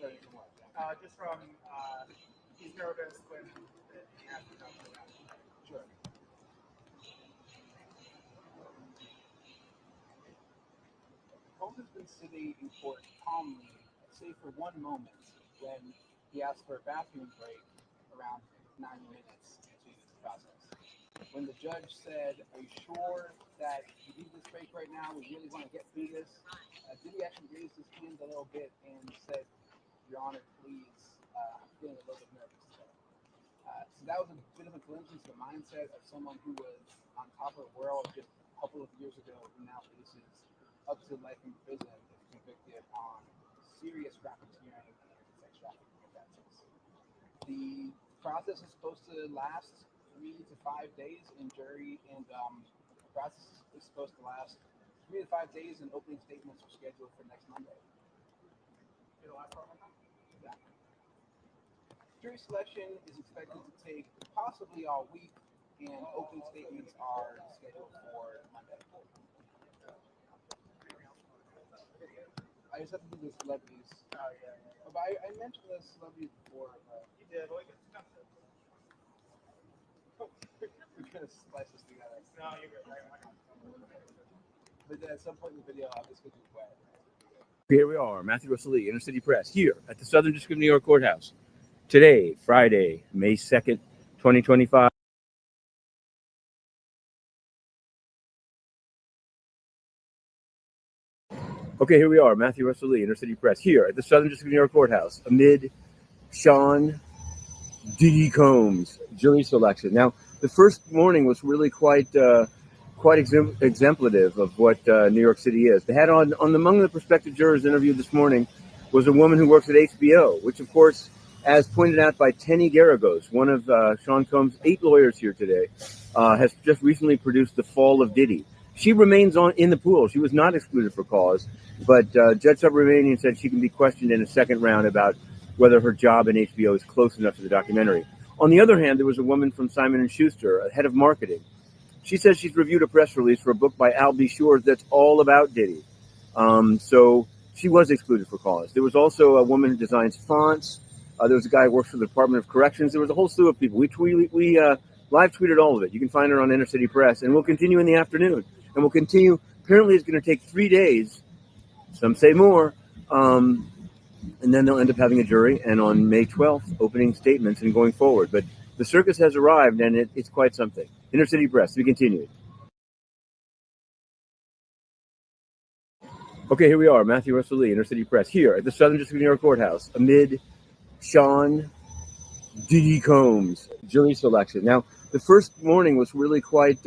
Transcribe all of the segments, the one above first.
Frustrating from what? Just from he's nervous when he has to come to that. Sure. Combs has been sitting in court calmly, save for one moment when he asked for a bathroom break around 90 minutes into this process. When the judge said, "Are you sure that you need this break right now? We really want to get through this." Diddy actually raised his hand a little bit and said, "Your Honor, please, I'm feeling a little bit nervous today." So that was a bit of a glimpse into the mindset of someone who was on top of the world just a couple of years ago, who now faces up to life in prison if convicted on serious racketeering and sex trafficking offenses. The process is supposed to last 3 to 5 days in jury, and the process is supposed to last 3 to 5 days, and opening statements are scheduled for next Monday. Yeah. Jury selection is expected to take possibly all week, and opening statements are scheduled for Monday. I just have to do the celebrities. Oh yeah. But I mentioned the celebrities before, but You did. Well, it's expensive. we're gonna splice this together. No, you're good. But at some point in the video, I'll just go do wet. Here we are, Matthew Russell Lee, Inner City Press, here at the Southern District of New York Courthouse. Today, Friday, May 2nd, 2025. Okay, here we are, Matthew Russell Lee, Inner City Press, here at the Southern District of New York Courthouse, amid Sean DIDDY Combs jury selection. Now, the first morning was really quite exemplative of what New York City is. They had on among the prospective jurors interviewed this morning was a woman who works at HBO, which, of course, as pointed out by Tenny Garagos, one of Sean Combs' 8 lawyers here today, has just recently produced The Fall of Diddy. She remains in the pool. She was not excluded for cause, but Judge Subramanian said she can be questioned in a second round about whether her job in HBO is close enough to the documentary. On the other hand, there was a woman from Simon & Schuster, head of marketing. She says she's reviewed a press release for a book by Al B. Shores that's all about Diddy. So she was excluded for cause. There was also a woman who designs fonts. There was a guy who works for the Department of Corrections. There was a whole slew of people. We live tweeted all of it. You can find her on Inner City Press. And we'll continue in the afternoon. And we'll continue. Apparently, it's going to take 3 days. Some say more. And then they'll end up having a jury. And on May 12th, opening statements and going forward. But the circus has arrived, and it's quite something. Inner City Press, we continue. Okay, here we are, Matthew Russell Lee, Inner City Press, here at the Southern District of New York Courthouse, amid Sean DIDDY Combs jury selection. Now, the first morning was really quite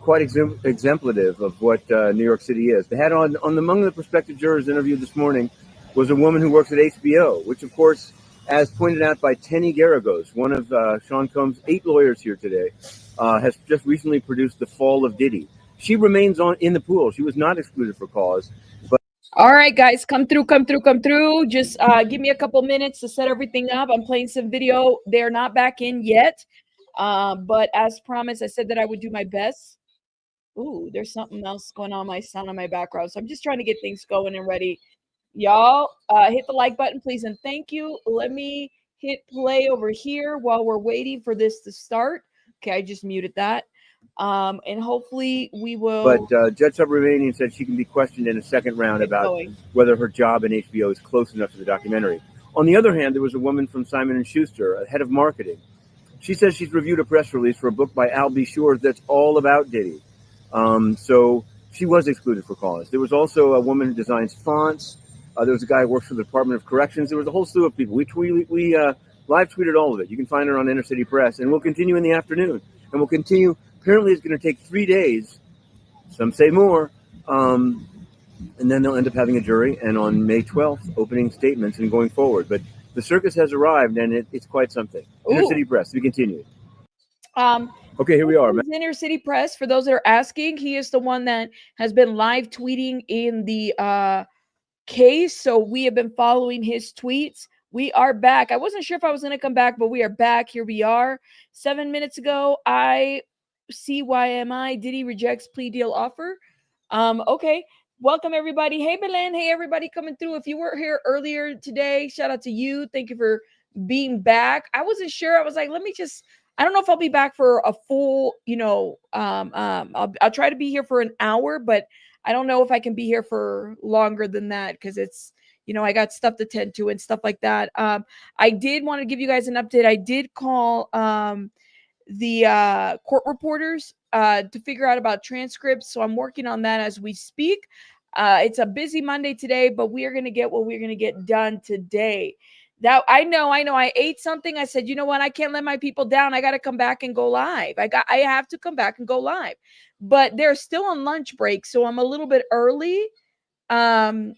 exemplative of what New York City is. They had on among the prospective jurors interviewed this morning was a woman who works at HBO, which, of course, as pointed out by Tenny Garagos, one of Sean Combs' 8 lawyers here today, has just recently produced The Fall of Diddy. She remains in the pool. She was not excluded for cause. But all right, guys, come through. Just give me a couple minutes to set everything up. I'm playing some video. They're not back in yet. But as promised, I said that I would do my best. Ooh, there's something else going on my sound on my background. So I'm just trying to get things going and ready. Y'all, hit the like button, please, and thank you. Let me hit play over here while we're waiting for this to start. Okay, I just muted that. And hopefully we will. But Judge Subramanian said she can be questioned in a second round about whether her job in HBO is close enough to the documentary. On the other hand, there was a woman from Simon & Schuster, head of marketing. She says she's reviewed a press release for a book by Al B. Shores that's all about Diddy. So she was excluded for cause. There was also a woman who designs fonts. There was a guy who works for the Department of Corrections. There was a whole slew of people. We live tweeted all of it. You can find her on Inner City Press. And we'll continue in the afternoon. And we'll continue. Apparently, it's going to take 3 days. Some say more. And then they'll end up having a jury. And on May 12th, opening statements and going forward. But the circus has arrived, and it's quite something. Inner City Press, we continue. Okay, here we are. Inner City Press, for those that are asking, he is the one that has been live tweeting in the case. So we have been following his tweets. We are back. I wasn't sure if I was going to come back, but we are back. Here we are. 7 minutes ago, CYMI, Diddy rejects plea deal offer. Okay. Welcome everybody. Hey Belen. Hey everybody coming through. If you were here earlier today, shout out to you. Thank you for being back. I wasn't sure. I was like, let me just. I don't know if I'll be back for a full. I'll try to be here for an hour, but I don't know if I can be here for longer than that because it's. I got stuff to tend to and stuff like that. I did want to give you guys an update. I did call the court reporters to figure out about transcripts. So I'm working on that as we speak. It's a busy Monday today, but we are going to get what we're going to get done today. That I know. I ate something. I said, you know what? I can't let my people down. I got to come back and go live. I have to come back and go live. But they're still on lunch break, so I'm a little bit early. And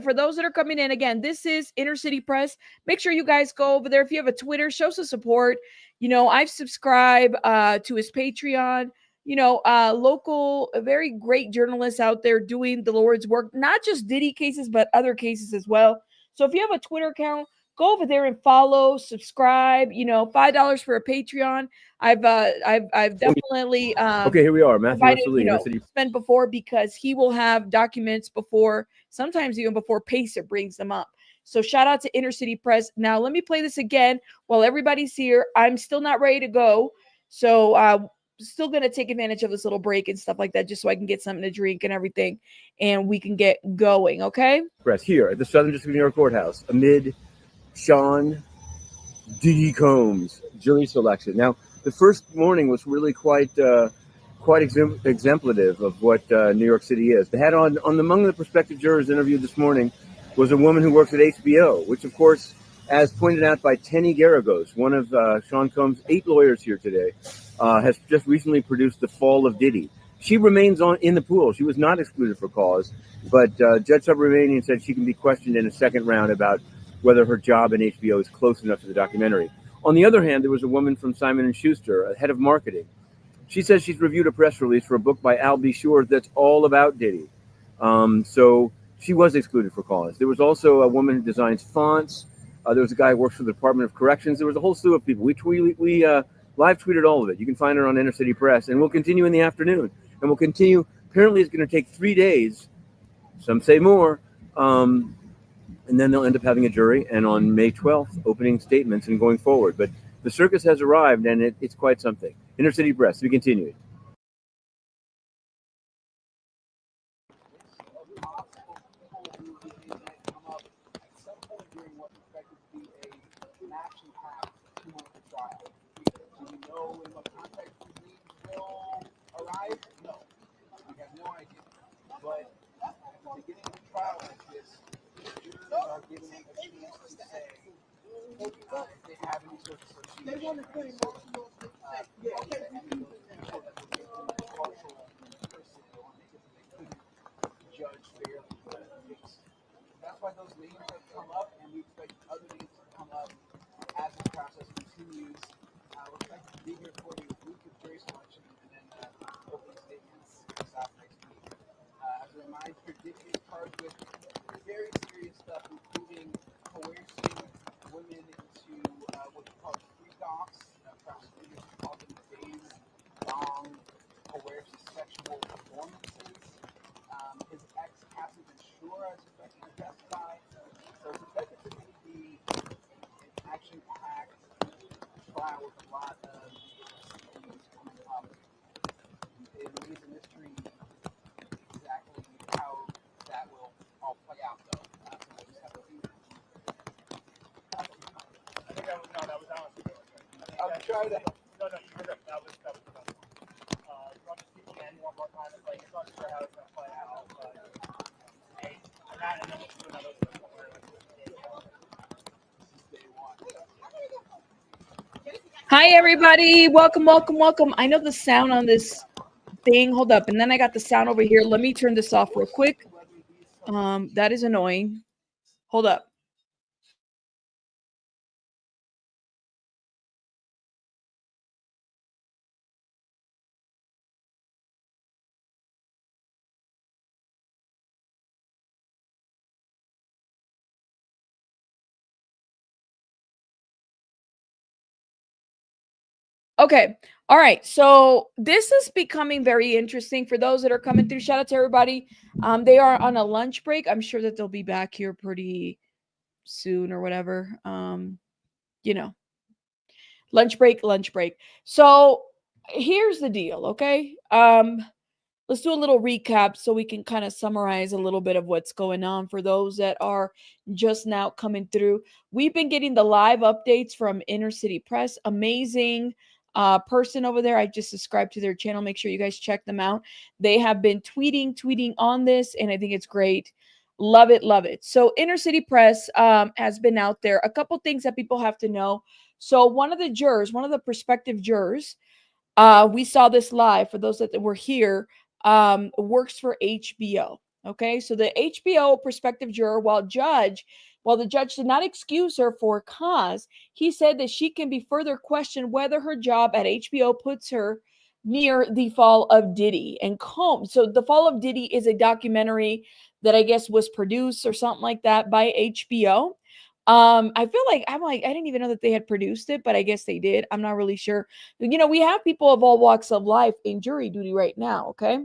for those that are coming in, again, this is Inner City Press. Make sure you guys go over there. If you have a Twitter, show some support. I've subscribed to his Patreon. Local, very great journalists out there doing the Lord's work, not just Diddy cases, but other cases as well. So if you have a Twitter account, go over there and follow, subscribe. $5 for a Patreon. I've definitely Okay, here we are. Matthew provided, spent before because he will have documents before, sometimes even before Pacer brings them up. So shout out to Inner City Press. Now let me play this again while everybody's here. I'm still not ready to go, so still gonna take advantage of this little break and stuff like that, just so I can get something to drink and everything, and we can get going. Okay. Press here at the Southern District of New York Courthouse amid Sean DIDDY Combs jury selection. Now, the first morning was really quite exemplative of what New York City is. They had on among the prospective jurors interviewed this morning was a woman who works at HBO, which, of course, as pointed out by Tenny Garagos, one of Sean Combs' 8 lawyers here today, has just recently produced The Fall of Diddy. She remains in the pool. She was not excluded for cause, but Judge Subramanian said she can be questioned in a second round about whether her job in HBO is close enough to the documentary. On the other hand, there was a woman from Simon & Schuster, a head of marketing. She says she's reviewed a press release for a book by Al B. Shore that's all about Diddy. So she was excluded for cause. There was also a woman who designs fonts. There was a guy who works for the Department of Corrections. There was a whole slew of people. We live tweeted all of it. You can find it on Inner City Press. And we'll continue in the afternoon. And we'll continue. Apparently, it's going to take 3 days. Some say more. And then they'll end up having a jury, and on May 12th, opening statements and going forward. But the circus has arrived, and it's quite something. Inner City Press, we continue. They have any sort of association. They want to put emotional judge fairly. That's why those names have come up, and we expect other names to come up as the process continues. We're expected to be here for the week of jury selection and then opening statements next week. As a reminder, Diddy is charged with very serious stuff, including coercing women into what you call free docs. Prosecutors call them days-long coercive sexual performances. His ex, Cassie Ventura, is expected to testify. So it's expected to be an action-packed trial with a lot of things coming up. It remains a mystery exactly how that will all play out, though. We'll just have to see. I think that was Alex. I'm trying to. No, you're good. That was you want to speak again one more time? It's like it's not sure how it's gonna play out, but hey, and then we'll do another one. Hi everybody, welcome. I know the sound on this thing. Hold up, and then I got the sound over here. Let me turn this off real quick. That is annoying. Hold up. Okay. All right. So this is becoming very interesting for those that are coming through. Shout out to everybody. They are on a lunch break. I'm sure that they'll be back here pretty soon or whatever. You know, lunch break, lunch break. So here's the deal, okay? Let's do a little recap so we can kind of summarize a little bit of what's going on for those that are just now coming through. We've been getting the live updates from Inner City Press. Amazing person over there. I just subscribed to their channel. Make sure you guys check them out. They have been tweeting on this, and I think it's great. Love it, love it. So Inner City Press has been out there. A couple things that people have to know. So one of the jurors, one of the prospective jurors, we saw this live for those that were here, works for HBO. Okay, so the HBO prospective juror, while the judge did not excuse her for cause, he said that she can be further questioned whether her job at HBO puts her near the fall of Diddy and Combs. So the fall of Diddy is a documentary that I guess was produced or something like that by HBO. I feel like I didn't even know that they had produced it, but I guess they did. I'm not really sure. We have people of all walks of life in jury duty right now. Okay.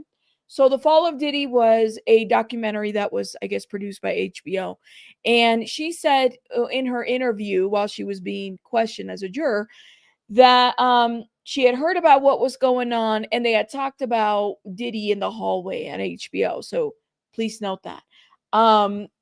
So the fall of Diddy was a documentary that was, I guess, produced by HBO. And she said in her interview while she was being questioned as a juror that she had heard about what was going on and they had talked about Diddy in the hallway at HBO. So please note that.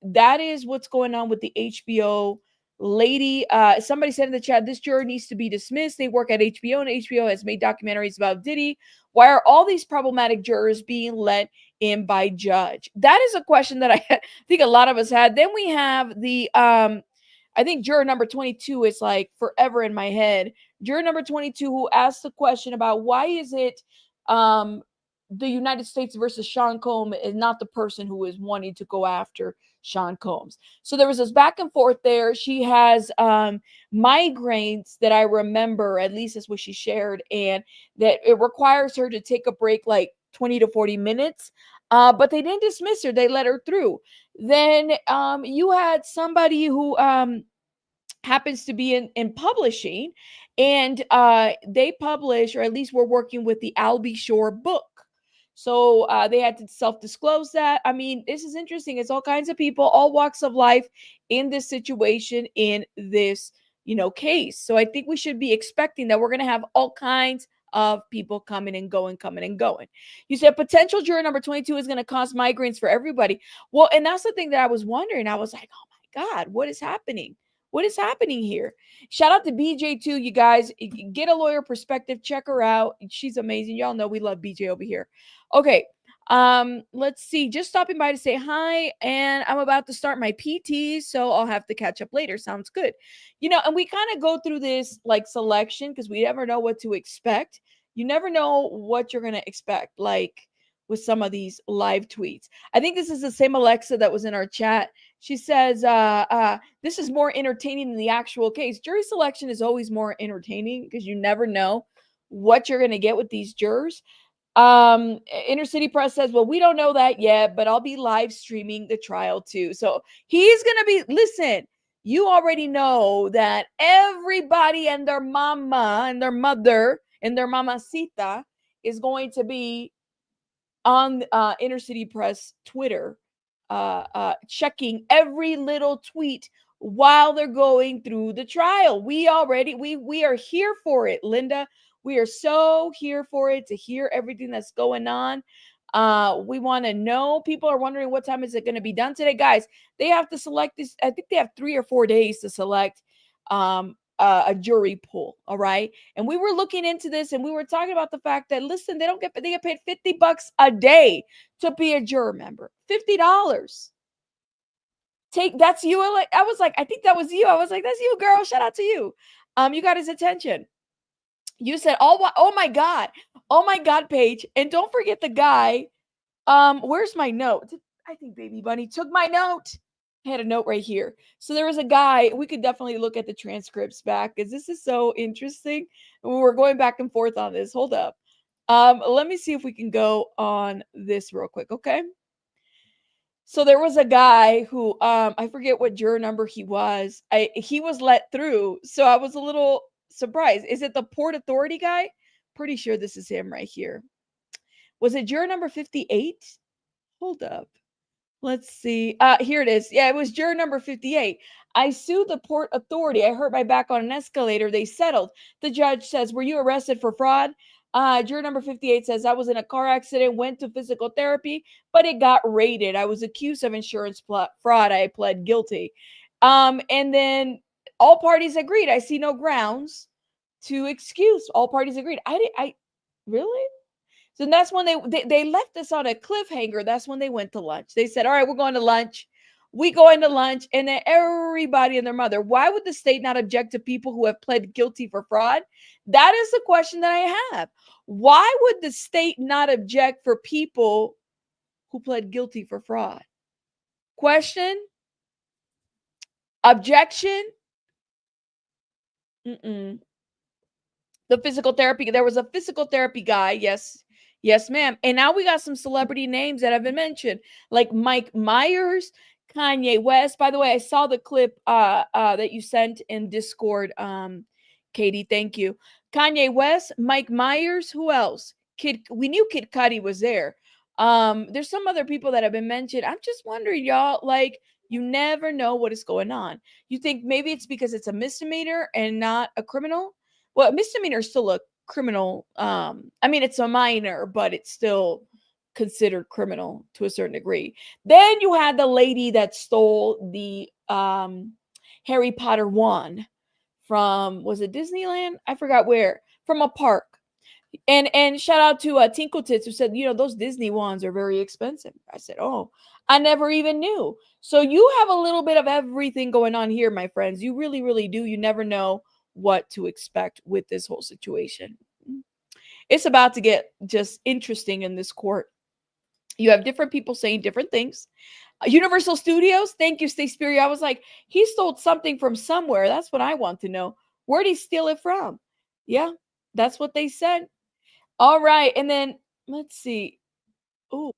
That is what's going on with the HBO lady. Somebody said in the chat, this juror needs to be dismissed. They work at HBO and HBO has made documentaries about Diddy. Why are all these problematic jurors being let in by judge? That is a question that I think a lot of us had. Then we have the I think juror number 22 is like forever in my head. Juror number 22 who asked the question about why is it the United States versus Sean Combs is not the person who is wanting to go after Sean Combs. So there was this back and forth there. She has migraines that I remember, at least that's what she shared, and that it requires her to take a break like 20 to 40 minutes. But they didn't dismiss her. They let her through. Then you had somebody who happens to be in publishing, and they publish, or at least we're working with the Albie Shore book. So they had to self-disclose that. I mean, this is interesting. It's all kinds of people, all walks of life in this situation, in this, case. So I think we should be expecting that we're going to have all kinds of people coming and going, coming and going. You said potential juror number 22 is going to cause migraines for everybody. Well, and that's the thing that I was wondering. I was like, oh my God, what is happening? What is happening here? Shout out to BJ too, you guys. Get a lawyer perspective. Check her out. She's amazing. Y'all know we love BJ over here. Okay. Let's see. Just stopping by to say hi, and I'm about to start my PT, so I'll have to catch up later. Sounds good. And we kind of go through this like selection because we never know what to expect. You never know what you're gonna expect, like with some of these live tweets. I think this is the same Alexa that was in our chat. She says, this is more entertaining than the actual case. Jury selection is always more entertaining because you never know what you're going to get with these jurors. Inner City Press says, well, we don't know that yet, but I'll be live streaming the trial too. So he's going to be, listen, you already know that everybody and their mama and their mother and their mamacita is going to be on Inner City Press Twitter, checking every little tweet while they're going through the trial. We are here for it, Linda. We are so here for it, to hear everything that's going on. We want to know. People are wondering what time is it going to be done today, guys. They have to select this. I think they have 3 or 4 days to select a jury pool. All right. And we were looking into this and we were talking about the fact that, listen, they get paid $50 a day to be a juror member. $50. That's you. I was like, I think that was you. I was like, that's you, girl. Shout out to you. You got his attention. You said, oh my God, Paige. And don't forget the guy. Where's my note? I think Baby Bunny took my note. I had a note right here. So there was a guy. We could definitely look at the transcripts back because this is so interesting. And we're going back and forth on this. Hold up. Let me see if we can go on this real quick. Okay. So there was a guy who, I forget what juror number he was. He was let through. So I was a little surprised. Is it the Port Authority guy? Pretty sure this is him right here. Was it juror number 58? Hold up. Let's see. Here it is. Yeah, it was juror number 58. I sued the Port Authority. I hurt my back on an escalator. They settled. The judge says, were you arrested for fraud? Juror number 58 says, I was in a car accident, went to physical therapy, but it got raided. I was accused of insurance fraud. I pled guilty. And then all parties agreed. I see no grounds to excuse. All parties agreed. Really? So that's when they left us on a cliffhanger. That's when they went to lunch. They said, all right, we're going to lunch. We going to lunch. And then everybody and their mother, why would the state not object to people who have pled guilty for fraud? That is the question that I have. Why would the state not object for people who pled guilty for fraud? Question? Objection? The physical therapy. There was a physical therapy guy. Yes. Yes, ma'am. And now we got some celebrity names that have been mentioned, like Mike Myers, Kanye West. By the way, I saw the clip that you sent in Discord, Katie. Thank you. Kanye West, Mike Myers. Who else? We knew Kid Cudi was there. There's some other people that have been mentioned. I'm just wondering, y'all, like, you never know what is going on. You think maybe it's because it's a misdemeanor and not a criminal? Well, a misdemeanor is still a criminal. I mean, it's a minor, but it's still considered criminal to a certain degree. Then you had the lady that stole the Harry Potter wand from, was it Disneyland? I forgot where, from a park. And shout out to Tinkle Tits, who said, you know, those Disney wands are very expensive. I said, oh, I never even knew. So you have a little bit of everything going on here, my friends. You really, really do. You never know what to expect with this whole situation. It's about to get just interesting in this court. You have different people saying different things. Universal Studios, thank you, Stay Spirit. I was like, he stole something from somewhere. That's what I want to know. Where'd he steal it from? Yeah, that's what they said. All right, and then let's see. Oh,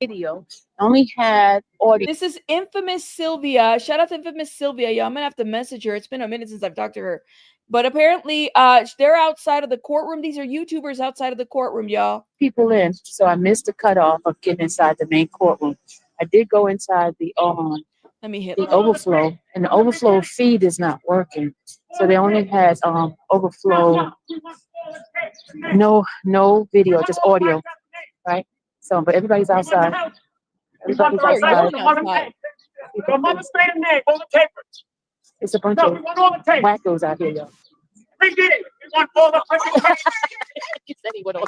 video only had audio. This is Infamous Sylvia. Shout out to Infamous Sylvia. Yeah, I'm gonna have to message her. It's been a minute since I've talked to her. But apparently, they're outside of the courtroom. These are YouTubers outside of the courtroom, y'all. People in, so I missed the cutoff of getting inside the main courtroom. I did go inside the Let me hit the overflow, and the overflow feed is not working. So they only had overflow, no video, just audio, right? So, but everybody's outside. Everybody's outside. It's a bunch of wackos out here, y'all. He said he went on.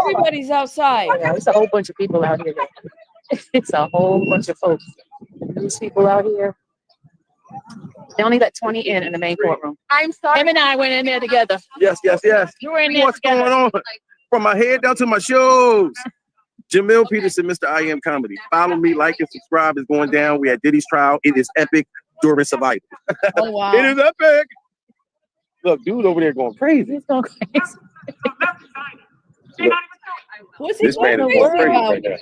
Everybody's outside. Yeah, it's a whole bunch of people out here. It's a whole bunch of folks. These people out here. They only let 20 in the main courtroom. I'm sorry. Him and I went in there together. Yes. You were in there What's together. going on? From my head down to my shoes. Jamil Peterson, Mr. I Am Comedy. Follow me, like and subscribe. It's going down. We had Diddy's trial. It is epic. During survival. Oh, wow. It is epic. Look, dude over there going crazy. He's going crazy. What's he This man going is going crazy crazy about? right now.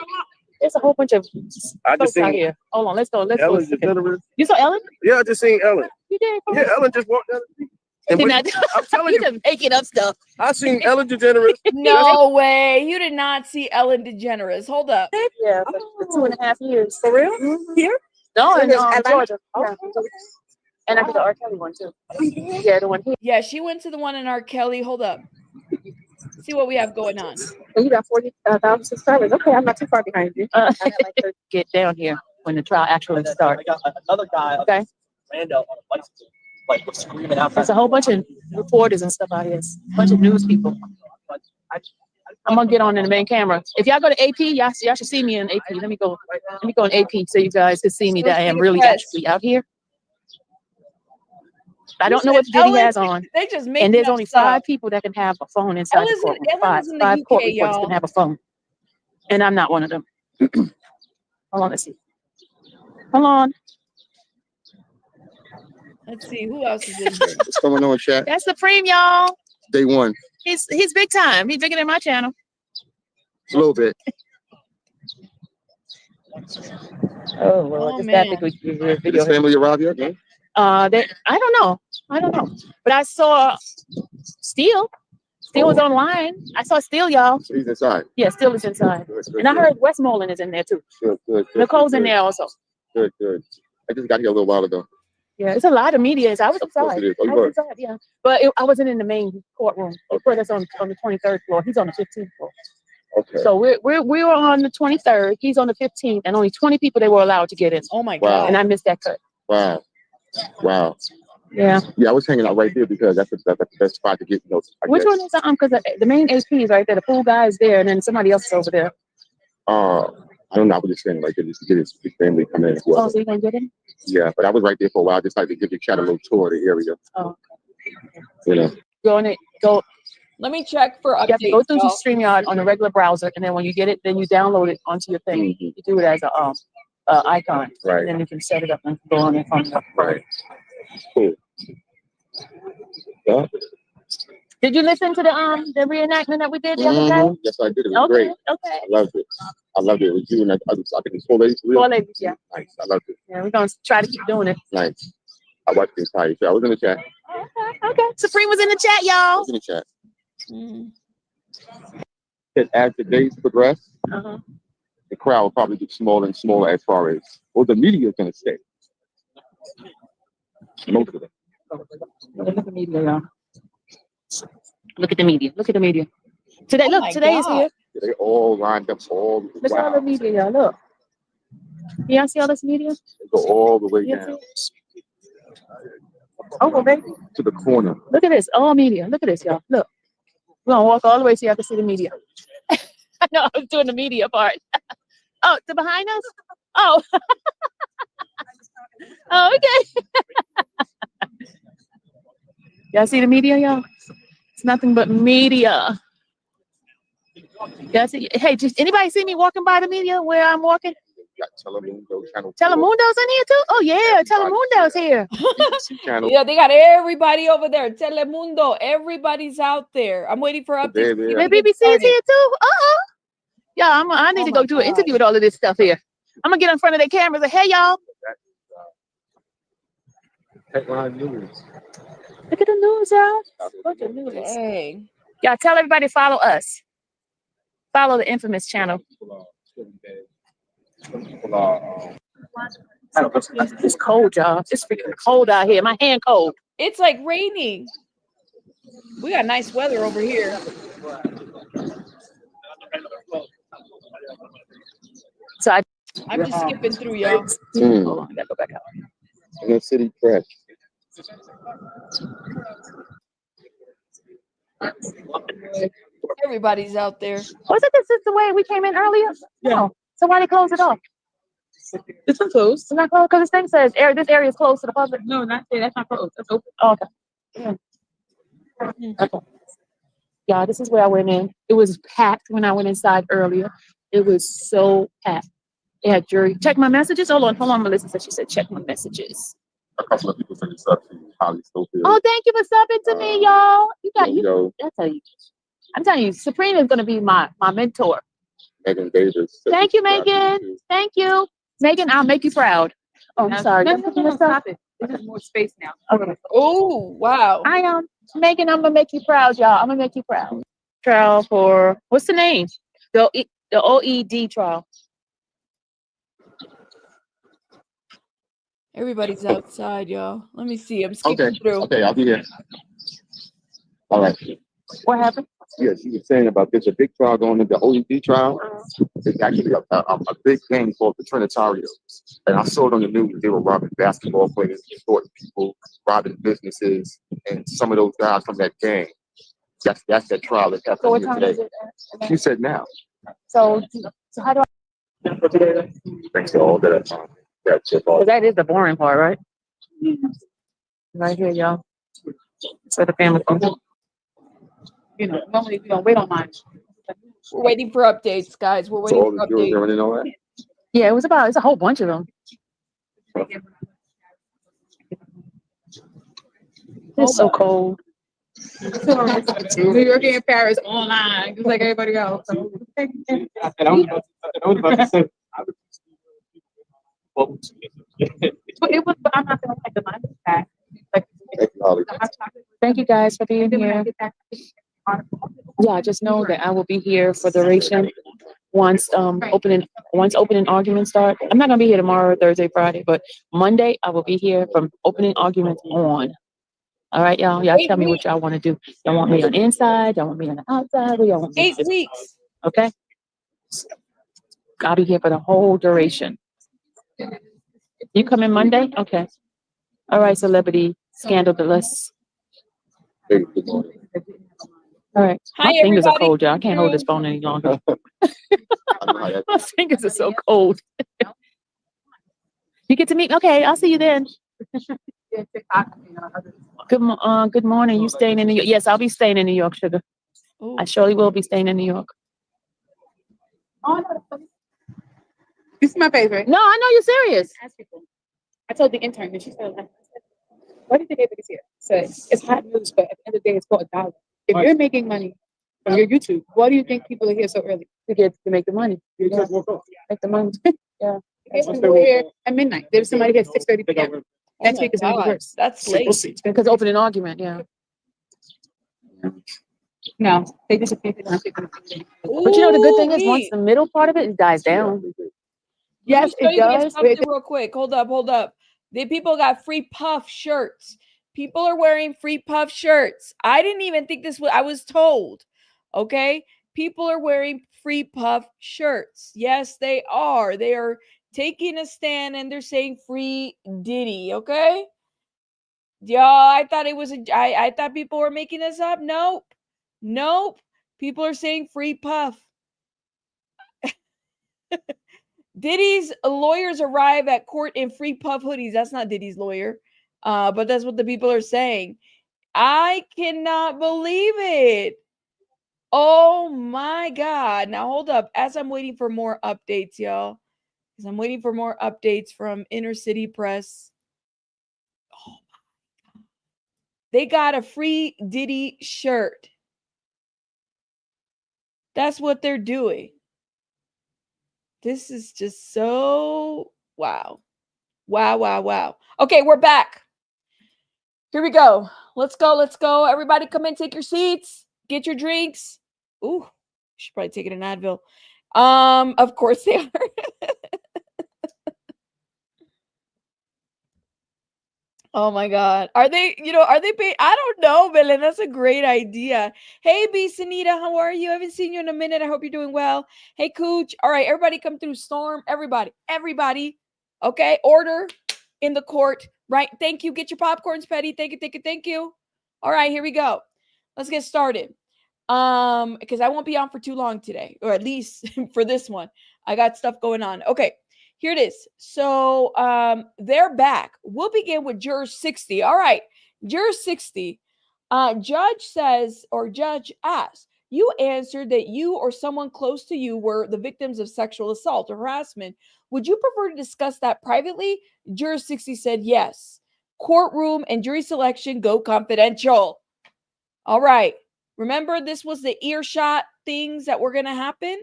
There's a whole bunch of I just folks out seen here. Hold on, let's go. Ellen DeGeneres. You saw Ellen? Yeah, I just seen Ellen. You did? Yeah, Ellen just walked down the street. And Did wait, not. I'm telling You you, just making up stuff. I seen Ellen DeGeneres. No way. You did not see Ellen DeGeneres. Hold up. Yeah, for 2.5 years. For real? Here? No, in Atlanta? Georgia. Yeah. And I did the R. Kelly one too. Yeah, the one here. Yeah, she went to the one in R. Kelly. Hold up. See what we have going on. And you got 40,000 subscribers. Okay, I'm not too far behind you. I got like 30. Get down here when the trial actually starts. I got another guy. Okay. Randall on a bicycle, like was screaming out. There's a whole bunch of reporters and stuff out here. A bunch of news people. I'm gonna get on in the main camera. If y'all go to AP, y'all should see me in AP. Let me go in AP so you guys can see me that I am really actually out here. I don't know what Diddy has on. They just make And there's only 5 people that can have a phone inside the courtroom. Five UK, court reporters y'all. can have a phone. And I'm not one of them. Hold on, let's see. Hold on. Let's see who else is in here. What's going on, chat? That's Supreme, y'all. Day one. He's big time. He's bigger than my channel. A little bit. Oh, Lord. Oh, This bad man. thing with Did video. his family arrive yet? No? I don't know. I don't know. But I saw Steele. Steele was online. I saw Steele, y'all. So he's inside. Yeah, Steele is inside. Good, good, And I good. heard Westmoreland is in there too. Good, good, good, Nicole's good, in good. there also. Good, good. I just got here a little while ago. Yeah, it's a lot of media. I was Of course inside. it is. Oh, you I was were? inside, yeah. But I wasn't in the main courtroom. They put us on the 23rd floor. He's on the 15th floor. Okay. So we were on the 23rd. He's on the 15th, and only 20 people they were allowed to get in. Oh my Wow. And God. I missed that cut. Wow. Wow. Yeah. Yeah, I was hanging out right there because that's the best spot to get, you know, I Which guess. one is that? Because the main AP is right there. The pool guy is there, and then somebody else is over there. I don't know. I was just saying right there just to get his family come in as well. Oh, so you gonna get him? Yeah, but I was right there for a while, just like to give the chat a little tour of the area. Oh. You know. Go. Let me check for You have to updates. go through y'all. StreamYard on a regular browser, and then when you get it, then you download it onto your thing. Mhm. You do it as a icon, Right. and then you can set it up and go on it from there. Right. Cool. Yeah. Did you listen to the reenactment that we did the other day? Mhm. Yes, I did. It was great. Okay. I loved it. I loved it. It was you and I think it's 4 ladies. Four ladies, yeah. Nice. I loved it. Yeah, we're gonna try to keep doing it. Nice. I watched the entire show. I was in the chat. Okay. Supreme was in the chat, I y'all. was in the chat. Mm. As the days progress, Uh-huh. the crowd will probably get smaller and smaller as far as, well, the media is going to stay. Most of them. Look at the media, y'all. Look at the media. Look at the media. Today, Oh look, my today is God. here. They all lined up all the Look at all the media, y'all. Look. Y'all see all this media? They go all the way You down see? Oh, baby. to the corner. Look at this. All media. Look at this, y'all. Look. We're gonna walk all the way so you have to see the media. I know I was doing the media part. Oh, to behind us? Oh. Oh, okay. Y'all see the media, y'all? It's nothing but media. Y'all see? Hey, just anybody see me walking by the media where I'm walking? Got Telemundo, Channel 4, Telemundo's in here too? Oh yeah, Telemundo's here. BBC channel. Yeah, they got everybody over there. Telemundo. Everybody's out there. I'm waiting for updates. They're The there. BBC is here too. Yeah, I need Oh to my go do an God. interview with all of this stuff here. I'm gonna get in front of their cameras and hey y'all, Headline news. look at the news, y'all. Look at the news. Dang. Y'all tell everybody to follow us. Follow the infamous channel. Some people are, It's cold, y'all. It's freaking cold out here. My hand cold. It's like raining. We got nice weather over here. So I'm just skipping through, y'all. hold on, I gotta go back out. inner city press. Everybody's out there. Wasn't this just the way we came in earlier? No. So why they close it off? It's not closed. It's not closed because this thing says this area is closed to the public. No, not there. That's not closed. That's open. Oh, okay. Okay. Yeah, this is where I went in. It was packed when I went inside earlier. It was so packed. They had jury. Check my messages. Hold on. Melissa said she said check my messages. A couple of people sent this up to Holly Schofield. Oh, thank you for subbing to me, y'all. You got you. Yo, I'm telling you, Supreme is gonna be my mentor. Megan Davis. Thank you, Megan. Thank you, Megan. I'll make you proud. Oh, I'm sorry. No, stop it. There's more space now. Okay. Oh, wow. I am Megan. I'm gonna make you proud, y'all. I'm gonna make you proud. Trial for what's the name? The OED trial. Everybody's outside, y'all. Let me see. I'm skipping Okay. through. Okay, I'll be here. All right. What happened? Yeah, she was saying about there's a big trial going into the OED trial. It's actually a big game called the Trinitario. And I saw it on the news. They were robbing basketball players, extorting people, robbing businesses, and some of those guys from that gang. That's that trial that's So what happening time is today. it? She said now. So how do I? Thanks to all that. That's it. Because that is the boring part, right? Right here, y'all. So the family. You know, normally we don't wait on mine. We're waiting for updates, guys. We're So waiting all for the jurors updates. are in all that. Yeah, it's a whole bunch of them. It's so cold. New York and Paris online, just like everybody else. So. But it was, but I'm not gonna take the money back. Like, Thank you, Holly. thank you guys for being here. Yeah, just know that I will be here for duration once opening arguments start. I'm not gonna be here tomorrow, Thursday, Friday, but Monday I will be here from opening arguments on. All right, y'all. Y'all tell me what y'all want to do. Y'all want me on the inside? Y'all want me on the outside? What y'all want me 8 weeks. Okay. I'll be here for the whole duration. You come in Monday? Okay. All right, celebrity scandalous. Hey, good morning. All right. Hi, My fingers are everybody. cold, y'all. I can't hold this phone any longer. I know how that My fingers are so cold. You get to meet. Okay, I'll see you then. Good morning. You staying in New York? Yes, I'll be staying in New York, sugar. Ooh. I surely will be staying in New York. This is my favorite. No, I know you're serious. I told the intern, and she said, "What do you think is here?" So it's hot news, but at the end of the day, it's called $1. If you're making money from your YouTube, why do you think people are here so early? To make the money. Yeah. Make the money. Yeah. People were here at midnight. There was somebody here at 6:30 p.m. Next week is going to be God, worse. that's late. Because opening argument, yeah. No, they just think they're But you know the good thing is once Ooh-wee. the middle part of it dies down. Yes, Let me show it you guys does. something real quick. Hold up. The people got free puff shirts. People are wearing free puff shirts. I didn't even think this was, I was told. Okay. People are wearing free puff shirts. Yes, they are. They are taking a stand and they're saying free Diddy. Okay. Y'all, I thought it was I thought people were making this up. Nope. People are saying free puff. Diddy's lawyers arrive at court in free puff hoodies. That's not Diddy's lawyer, but that's what the people are saying. I cannot believe it. Oh my God. Now hold up. As I'm waiting for more updates, y'all, because I'm waiting for more updates from Inner City Press. Oh, they got a free Diddy shirt. That's what they're doing. This is just so wow. Wow. Okay, we're back. Here we go. Let's go. Everybody come in, take your seats, get your drinks. Ooh, should probably take it an Advil. Of course they are. Oh my God. Are they paid? I don't know, Belen. That's a great idea. Hey, B. Sanita, how are you? I haven't seen you in a minute. I hope you're doing well. Hey, Cooch. All right, everybody come through. Storm, everybody. Okay, order in the court. Right. Thank you. Get your popcorns, Petty. Thank you. All right, here we go. Let's get started. Because I won't be on for too long today, or at least for this one. I got stuff going on. Okay. Here it is. So they're back. We'll begin with Juror 60. All right. Juror 60. Judge asks, you answered that you or someone close to you were the victims of sexual assault or harassment. Would you prefer to discuss that privately? Juror 60 said yes. Courtroom and jury selection go confidential. All right. Remember, this was the earshot things that were going to happen?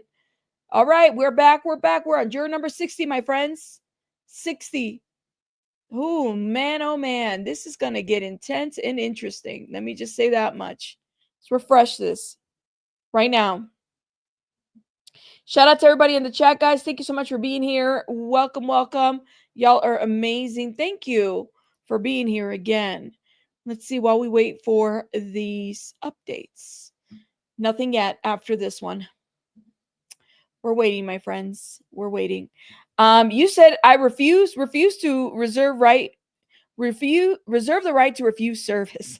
All right, we're back. We're on juror number 60, my friends. 60. Oh, man. This is going to get intense and interesting. Let me just say that much. Let's refresh this right now. Shout out to everybody in the chat, guys. Thank you so much for being here. Welcome. Y'all are amazing. Thank you for being here again. Let's see while we wait for these updates. Nothing yet after this one. We're waiting, my friends. We're waiting. You said I refuse to reserve the right to refuse service.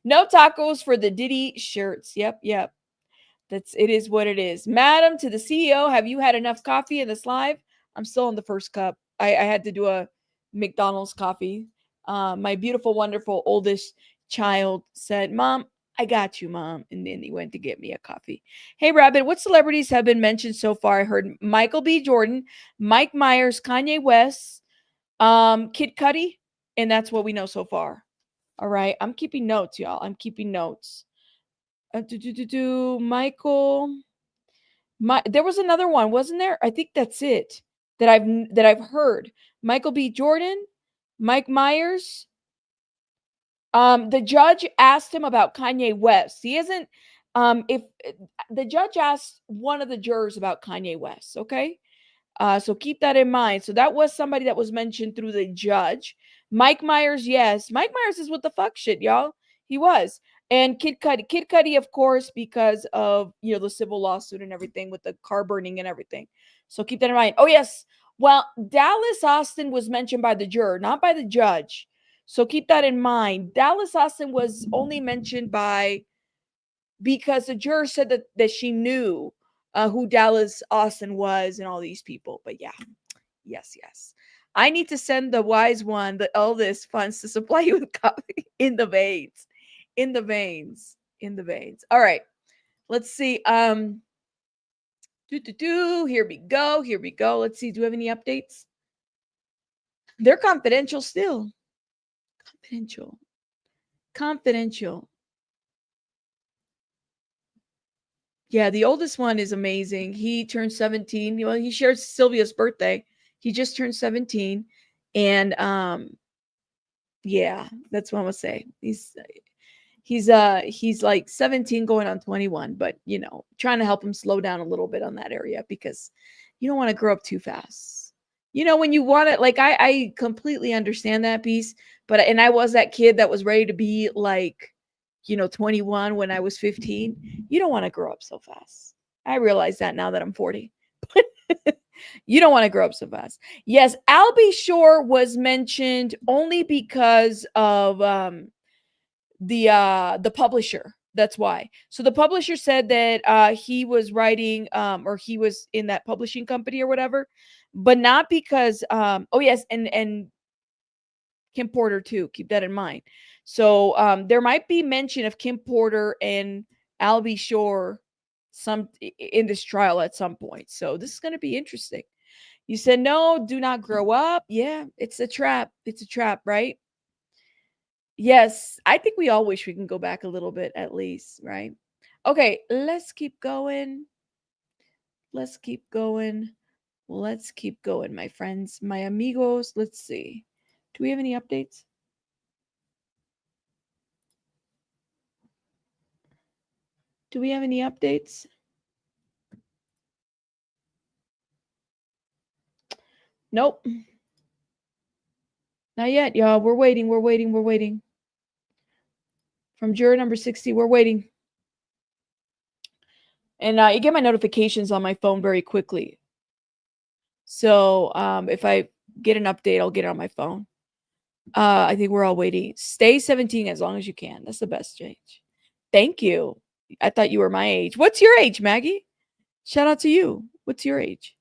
No tacos for the Diddy shirts. Yep. It is what it is. Madam, to the CEO, have you had enough coffee in this live? I'm still on the first cup. I had to do a McDonald's coffee. My beautiful, wonderful oldest child said, Mom, I got you, Mom. And then he went to get me a coffee. Hey, Rabbit, what celebrities have been mentioned so far? I heard Michael B. Jordan, Mike Myers, Kanye West, Kid Cudi, and that's what we know so far. All right. I'm keeping notes, y'all. I'm keeping notes. Michael. There was another one, wasn't there? I think that's it. that I've heard. Michael B. Jordan, Mike Myers. The judge asked him about Kanye West. He isn't. If the judge asked one of the jurors about Kanye West, okay. So keep that in mind. So that was somebody that was mentioned through the judge. Mike Myers, yes. Mike Myers is what the fuck shit, y'all. He was. And Kid Cudi, of course, because of, the civil lawsuit and everything with the car burning and everything. So keep that in mind. Oh, yes. Well, Dallas Austin was mentioned by the juror, not by the judge. So keep that in mind. Dallas Austin was only mentioned because the juror said that she knew who Dallas Austin was and all these people. But yeah, yes. I need to send the wise one the eldest funds to supply you with coffee in the veins. All right, let's see. Here we go. Let's see. Do we have any updates? They're confidential still. Confidential. Yeah, the oldest one is amazing. He turned 17. He shares Sylvia's birthday. He just turned 17. And yeah, that's what I'm gonna say. He's like 17 going on 21, but trying to help him slow down a little bit on that area because you don't want to grow up too fast. When you want it, like I completely understand that piece, and I was that kid that was ready to be like 21 when I was 15. You don't want to grow up so fast. I realize that now that I'm 40. You don't want to grow up so fast. Yes, Albie Shore was mentioned only because of the publisher. That's why. So the publisher said that he was writing or he was in that publishing company or whatever, but not because oh yes, and Kim Porter too. Keep that in mind. So there might be mention of Kim Porter and Albie Shore in this trial at some point. So this is going to be interesting. You said no, do not grow up. Yeah, it's a trap. It's a trap, right? Yes, I think we all wish we can go back a little bit at least, right? Okay, let's keep going. My friends, my amigos. Let's see. Do we have any updates? Nope. Not yet, y'all. We're waiting. From juror number 60, we're waiting. And you get my notifications on my phone very quickly. So if I get an update, I'll get it on my phone. I think we're all waiting. Stay 17 as long as you can. That's the best age. Thank you. I thought you were my age. What's your age, Maggie? Shout out to you. What's your age?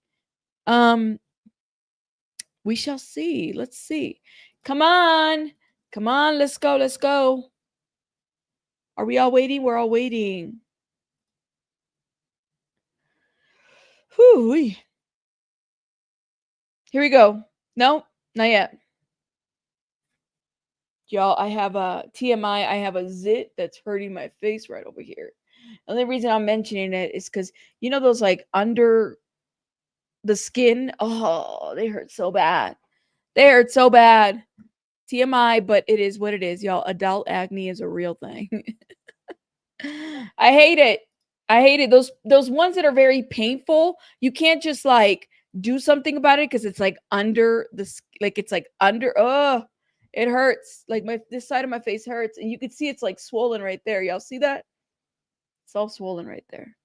We shall see. Let's see. Come on. Let's go. Are we all waiting? We're all waiting. Whew. Here we go. No, not yet. Y'all, I have a TMI. I have a zit that's hurting my face right over here. The only reason I'm mentioning it is because, those like under the skin. Oh, they hurt so bad. TMI, but it is what it is, y'all. Adult acne is a real thing. I hate it. Those ones that are very painful. You can't just like do something about it because it's like under it hurts. Like this side of my face hurts, and you can see it's like swollen right there. Y'all see that? It's all swollen right there.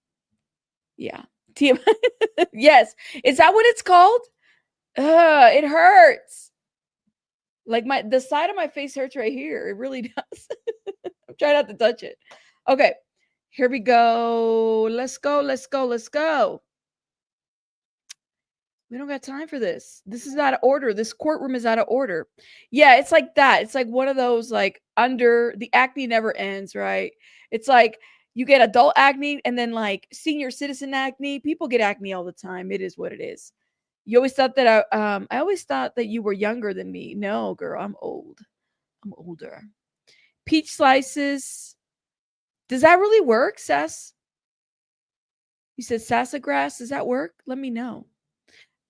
Yeah. TMI. Yes. Is that what it's called? It hurts. Like the side of my face hurts right here. It really does. I'm trying not to touch it. Okay. Here we go. Let's go. We don't got time for this. This is out of order. This courtroom is out of order. Yeah, it's like that. It's like one of those like under the acne never ends, right? It's like you get adult acne and then like senior citizen acne. People get acne all the time. It is what it is. You always thought that I always thought that you were younger than me. No, girl, I'm old. I'm older. Peach slices. Does that really work, Sass? You said sassafras. Does that work? Let me know.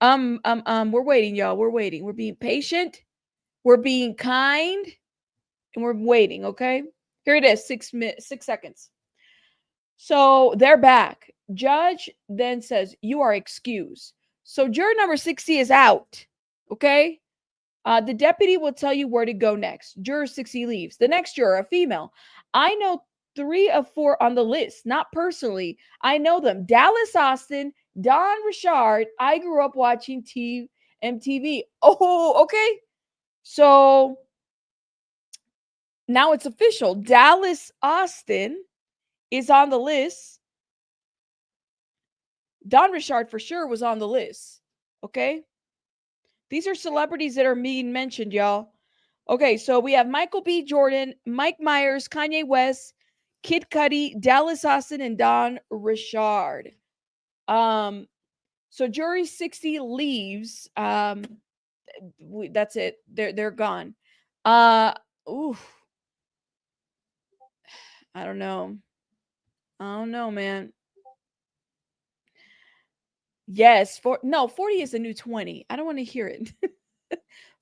We're waiting, y'all. We're waiting. We're being patient. We're being kind, and we're waiting. Okay. Here it is. 6 seconds. So they're back. Judge then says, "You are excused." So juror number 60 is out. Okay. The deputy will tell you where to go next. Juror 60 leaves. The next juror, a female. I know 3 of 4 on the list, not personally. I know them. Dallas Austin, Don Richard. I grew up watching MTV. Oh, okay. So now it's official. Dallas Austin is on the list. Don Richard for sure was on the list. Okay. These are celebrities that are being mentioned, y'all. Okay, so we have Michael B. Jordan, Mike Myers, Kanye West, Kid Cudi, Dallas Austin, and Don Richard. So jury 60 leaves. That's it. They're gone. Ooh. I don't know. Man. Yes, 40 is the new 20. I don't want to hear it.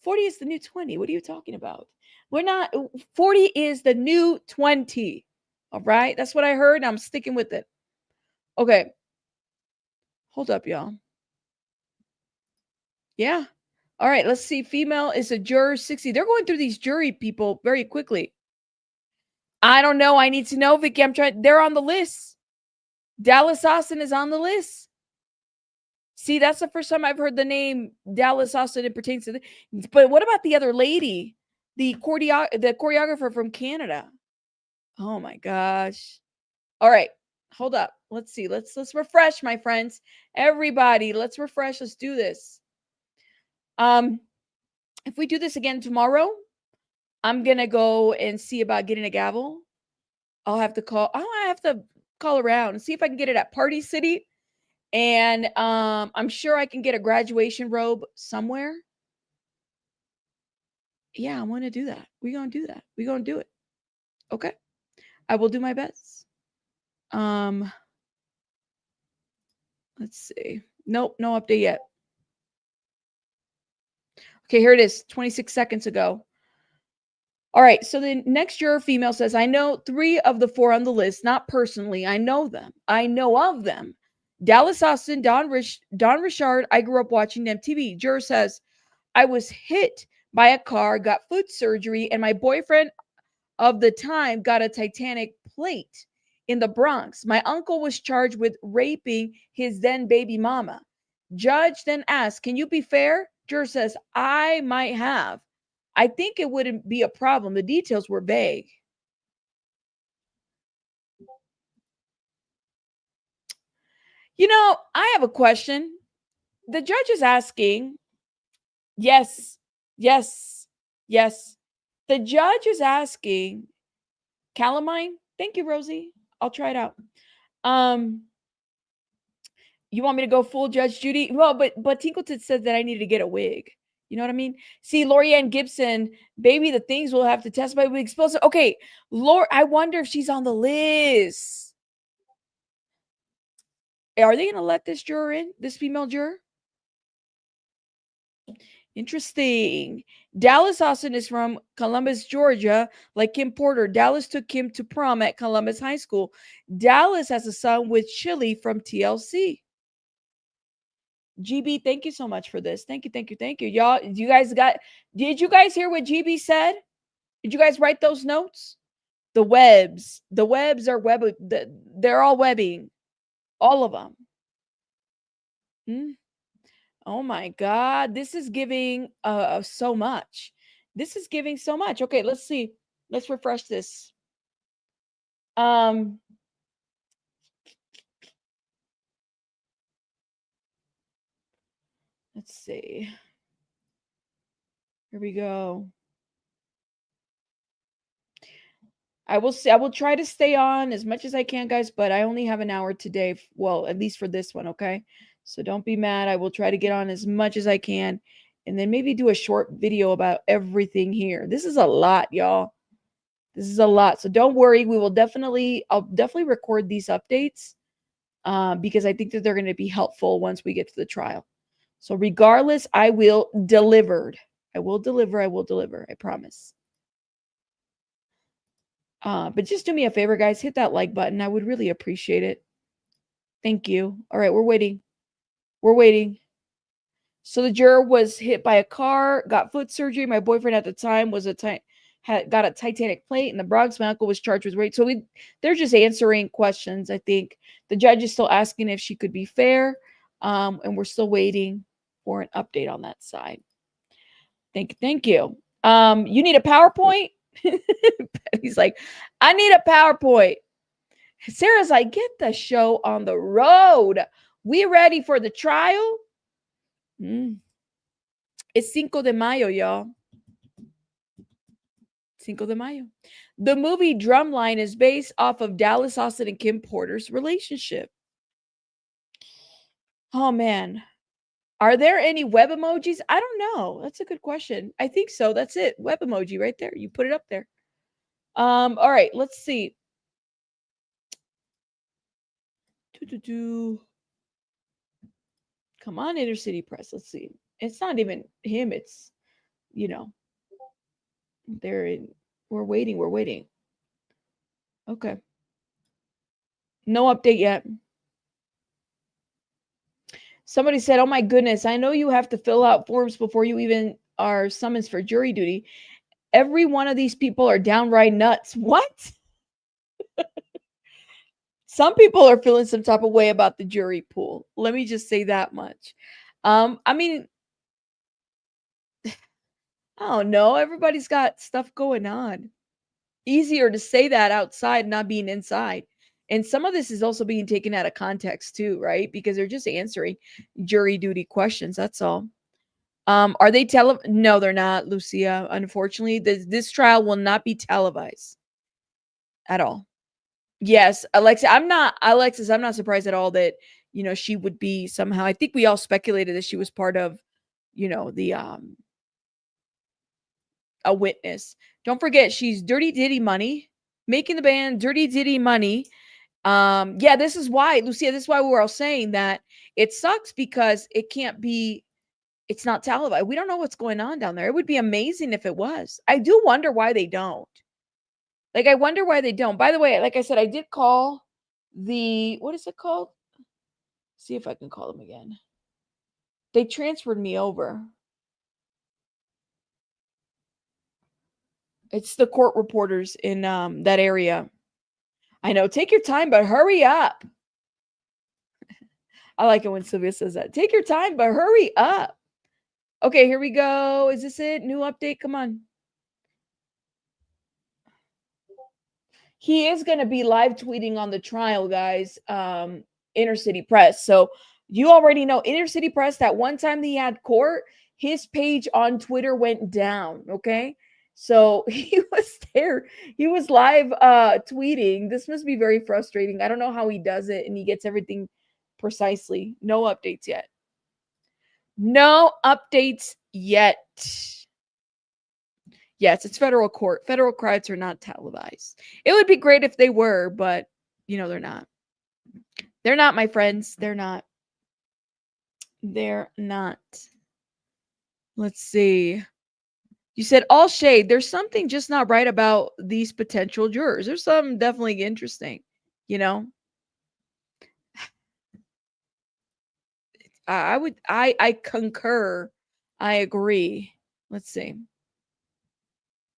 40 is the new 20. What are you talking about? 40 is the new 20. All right. That's what I heard. And I'm sticking with it. Okay. Hold up, y'all. Yeah. All right. Let's see. Female is a juror 60. They're going through these jury people very quickly. I don't know. I need to know, Vicky. They're on the list. Dallas Austin is on the list. See, that's the first time I've heard the name Dallas Austin. It pertains to but what about the other lady? The choreographer from Canada. Oh my gosh. All right. Hold up. Let's see. Let's refresh, my friends. Everybody, let's refresh. Let's do this. If we do this again tomorrow, I'm gonna go and see about getting a gavel. I have to call around and see if I can get it at Party City. And I'm sure I can get a graduation robe somewhere. Yeah, I want to do that. We're going to do that. We're going to do it. Okay. I will do my best. Let's see. Nope, no update yet. Okay, here it is. 26 seconds ago. All right, so the next juror female says, I know 3 of the 4 on the list, not personally. I know them. I know of them. Dallas Austin, Don Richard. I grew up watching MTV. Juror says, I was hit by a car, got foot surgery, and my boyfriend of the time got a Titanic plate in the Bronx. My uncle was charged with raping his then baby mama. Judge then asked, can you be fair? Juror says, I might have. I think it wouldn't be a problem. The details were vague. You know, I have a question. The judge is asking, yes. The judge is asking, calamine? Thank you, Rosie. I'll try it out. You want me to go full Judge Judy? Well, but Tinkleton said that I needed to get a wig. You know what I mean? See, Lorianne Gibson, baby, the things we'll have to test by wig explosive. Okay, I wonder if she's on the list. Are they going to let this juror in? This female juror? Interesting. Dallas Austin is from Columbus, Georgia, like Kim Porter. Dallas took Kim to prom at Columbus High School. Dallas has a son with Chili from TLC. GB, thank you so much for this. Thank you. Y'all, did you guys hear what GB said? Did you guys write those notes? The webs are they're all webbing. All of them. Oh my God. This is giving so much. This is giving so much. Okay, let's see. Let's refresh this. Let's see. Here we go. I will try to stay on as much as I can, guys, but I only have an hour today. Well, at least for this one, okay? So don't be mad. I will try to get on as much as I can and then maybe do a short video about everything here. This is a lot, y'all. This is a lot. So don't worry. I'll definitely record these updates because I think that they're going to be helpful once we get to the trial. So regardless, I will deliver. I will deliver. I promise. But just do me a favor, guys. Hit that like button. I would really appreciate it. Thank you. All right, we're waiting. We're waiting. So the juror was hit by a car, got foot surgery. My boyfriend at the time was got a Titanic plate in the Bronx. My uncle was charged with rape. So they're just answering questions. I think the judge is still asking if she could be fair. And we're still waiting for an update on that side. Thank you. You need a PowerPoint? He's like, I need a PowerPoint. Sarah's like, get the show on the road. We ready for the trial? It's Cinco de Mayo, y'all. Cinco de Mayo. The movie Drumline is based off of Dallas Austin and Kim Porter's relationship. Oh, man. Are there any web emojis? I don't know. That's a good question. I think so. That's it. Web emoji right there. You put it up there. All right. Let's see. Come on, Inner City Press. Let's see. It's not even him. It's, we're waiting. Okay. No update yet. Somebody said, oh my goodness, I know you have to fill out forms before you even are summoned for jury duty. Every one of these people are downright nuts. What? Some people are feeling some type of way about the jury pool. Let me just say that much. I mean, I don't know. Everybody's got stuff going on. Easier to say that outside, not being inside. And some of this is also being taken out of context too, right? Because they're just answering jury duty questions. That's all. Are they No, they're not, Lucia. Unfortunately, this trial will not be televised at all. Yes, Alexis, I'm not surprised at all that, she would be somehow. I think we all speculated that she was part of, the a witness. Don't forget, she's Dirty Diddy Money, making the band Dirty Diddy Money. Yeah, this is why, Lucia, this is why we were all saying that it sucks because it's not televised. We don't know what's going on down there. It would be amazing if it was. I do wonder why they don't. I wonder why they don't. By the way, like I said, I did call what is it called? See if I can call them again. They transferred me over. It's the court reporters in that area. I know. Take your time, but hurry up. I like it when Sylvia says that. Take your time, but hurry up. Okay, here we go. Is this it? New update? Come on. He is going to be live tweeting on the trial, guys. Inner City Press. So you already know Inner City Press, that one time he had court, his page on Twitter went down. Okay. So he was there. He was live tweeting. This must be very frustrating. I don't know how he does it and he gets everything precisely. No updates yet. No updates yet. Yes, it's federal court. Federal courts are not televised. It would be great if they were, but they're not. They're not, my friends. They're not. They're not. Let's see. You said all shade. There's something just not right about these potential jurors. There's something definitely interesting, I concur. I agree. Let's see.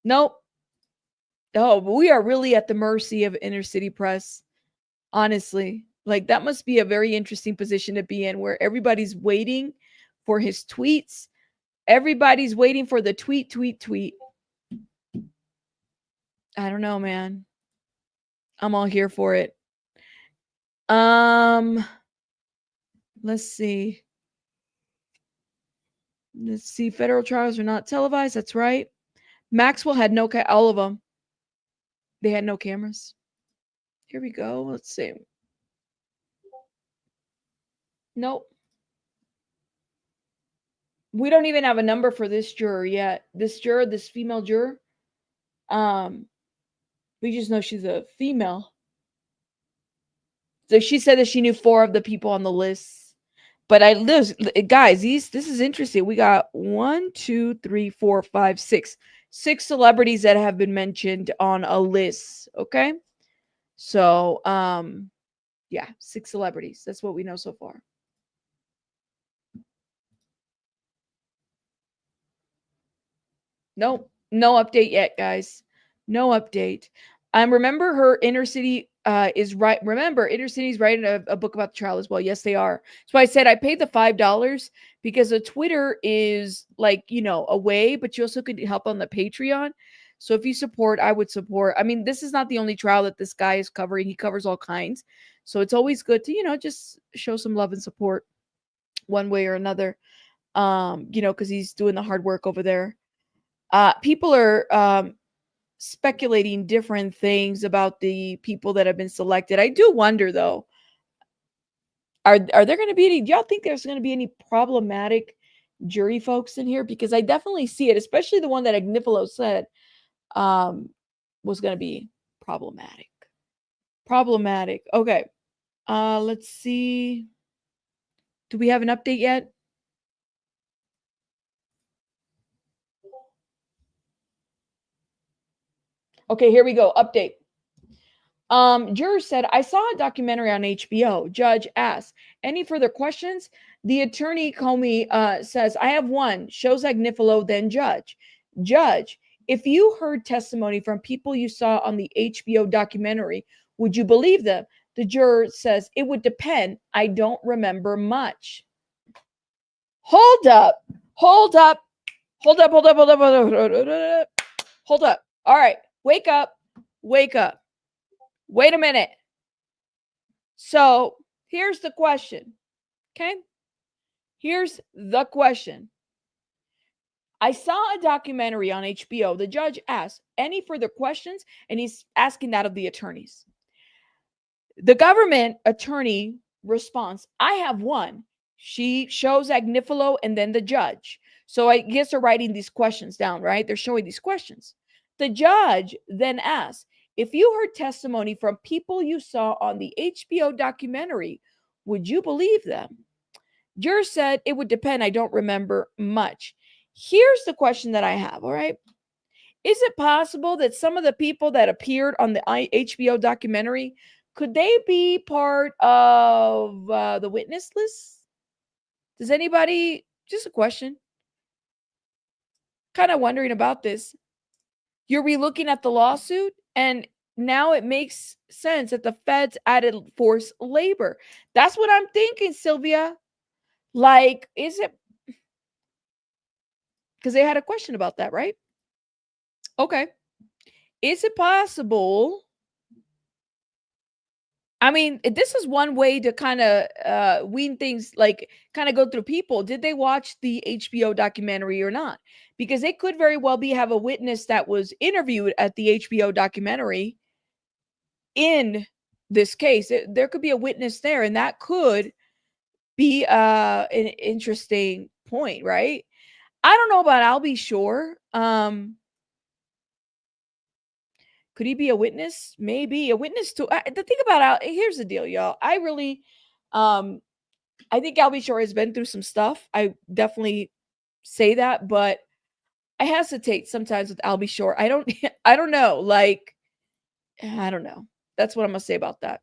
Nope. Oh, but we are really at the mercy of Inner City Press. Honestly, that must be a very interesting position to be in, where everybody's waiting for his tweets. Everybody's waiting for the tweet. I don't know, man. I'm all here for it. Let's see. Federal trials are not televised. That's right. Maxwell had all of them. They had no cameras. Here we go. Let's see. Nope. We don't even have a number for this juror yet. This female juror. We just know she's a female. So she said that she knew 4 of the people on the list. But I live, guys. This is interesting. We got 1, 2, 3, 4, 5, 6, 6 celebrities that have been mentioned on a list. Okay, so yeah, 6 celebrities. That's what we know so far. Nope, no update yet, guys. No update. Remember her Inner City is right. Remember, Inner City is writing a book about the trial as well. Yes, they are. So I said I paid the $5 because the Twitter is like, you know, away, but you also could help on the Patreon. So if you support, I would support. I mean, this is not the only trial that this guy is covering. He covers all kinds. So it's always good to, you know, just show some love and support one way or another. You know, because he's doing the hard work over there. People are speculating different things about the people that have been selected. I do wonder though, are there going to be any, do y'all think there's going to be any problematic jury folks in here? Because I definitely see it, especially the one that Agnifilo said was going to be problematic. Okay. Let's see. Do we have an update yet? Okay, here we go. Update. Juror said, I saw a documentary on HBO. Judge asked, any further questions? The attorney Comey says, I have one. Shows Agnifilo, then judge. Judge, if you heard testimony from people you saw on the HBO documentary, would you believe them? The juror says, it would depend. I don't remember much. Hold up. Hold up. Hold up. Hold up. Hold up. Hold up. Hold up. Hold up. All right. Wake up. Wake up. Wait a minute. So here's the question. Okay. Here's the question. I saw a documentary on HBO. The judge asked, any further questions? And he's asking that of the attorneys. The government attorney responds, I have one. She shows Agnifilo and then the judge. So I guess they're writing these questions down, right? They're showing these questions. The judge then asks, if you heard testimony from people you saw on the HBO documentary, would you believe them? Juror said it would depend. I don't remember much. Here's the question that I have, all right? Is it possible that some of the people that appeared on the HBO documentary, could they be part of the witness list? Does anybody, just a question, kind of wondering about this. You're relooking at the lawsuit, and now it makes sense that the feds added forced labor. That's what I'm thinking, Sylvia. Like, is it? Because they had a question about that, right? Okay. Is it possible? I mean, this is one way to kind of wean things, like kind of go through people. Did they watch the HBO documentary or not? Because they could very well have a witness that was interviewed at the HBO documentary in this case. There could be a witness there, and that could be an interesting point, right? I don't know about I'll be sure. Could he be a witness? Maybe a witness to the thing about here's the deal, y'all. I really I think Albie Shore has been through some stuff. I definitely say that, but I hesitate sometimes with Albie Shore. I don't know. Like, I don't know. That's what I'm gonna say about that.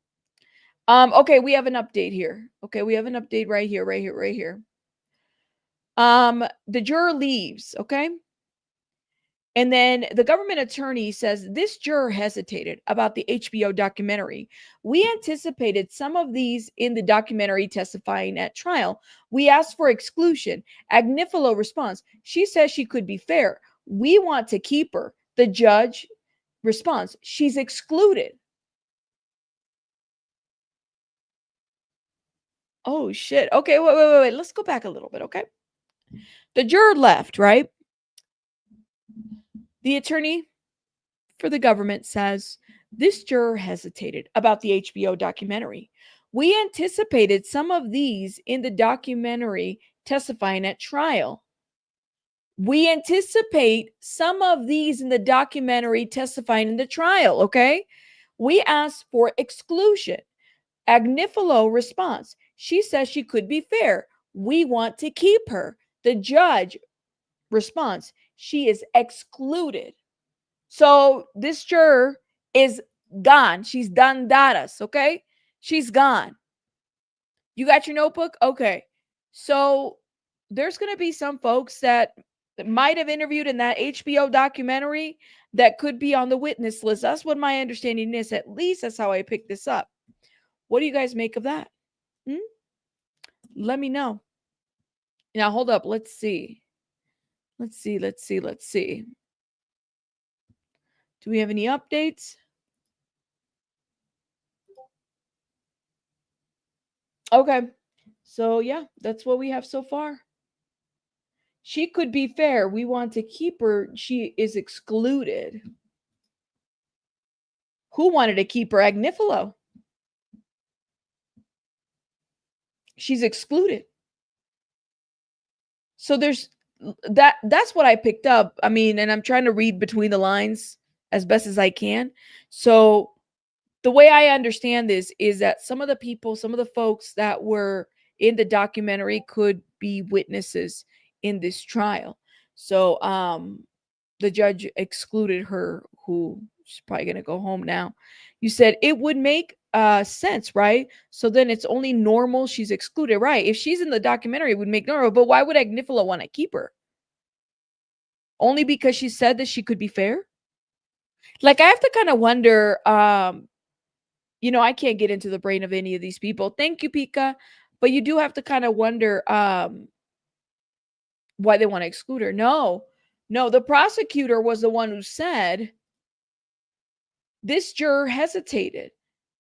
Okay, we have an update here. Okay, we have an update right here. The juror leaves, okay? And then the government attorney says this juror hesitated about the HBO documentary. We anticipated some of these in the documentary testifying at trial. We asked for exclusion. Agnifilo responds, she says she could be fair. We want to keep her. The judge responds, she's excluded. Oh, shit. Okay, wait. Let's go back a little bit, okay? The juror left, right? The attorney for the government says this juror hesitated about the HBO documentary. We anticipated some of these in the documentary testifying at trial. We anticipate some of these in the documentary testifying in the trial, okay? We asked for exclusion. Agnifilo responds, she says she could be fair. We want to keep her. The judge responds, she is excluded. So this juror is gone. She's done dadas, okay? She's gone. You got your notebook? Okay. So there's going to be some folks that might have interviewed in that HBO documentary that could be on the witness list. That's what my understanding is. At least that's how I picked this up. What do you guys make of that? Let me know. Now, hold up. Let's see. Let's see. Do we have any updates? Okay. So, yeah, that's what we have so far. She could be fair. We want to keep her. She is excluded. Who wanted to keep her? Agnifilo. She's excluded. So there's that's what I picked up. I mean, and I'm trying to read between the lines as best as I can. So the way I understand this is that some of the people, some of the folks that were in the documentary could be witnesses in this trial. So the judge excluded her, who she's probably going to go home now. You said it would make sense, right? So then it's only normal she's excluded, right? If she's in the documentary, it would make normal. But why would Agnifilo want to keep her? Only because she said that she could be fair? Like, I have to kind of wonder, you know, I can't get into the brain of any of these people. Thank you, Pika. But you do have to kind of wonder why they want to exclude her. No, the prosecutor was the one who said this juror hesitated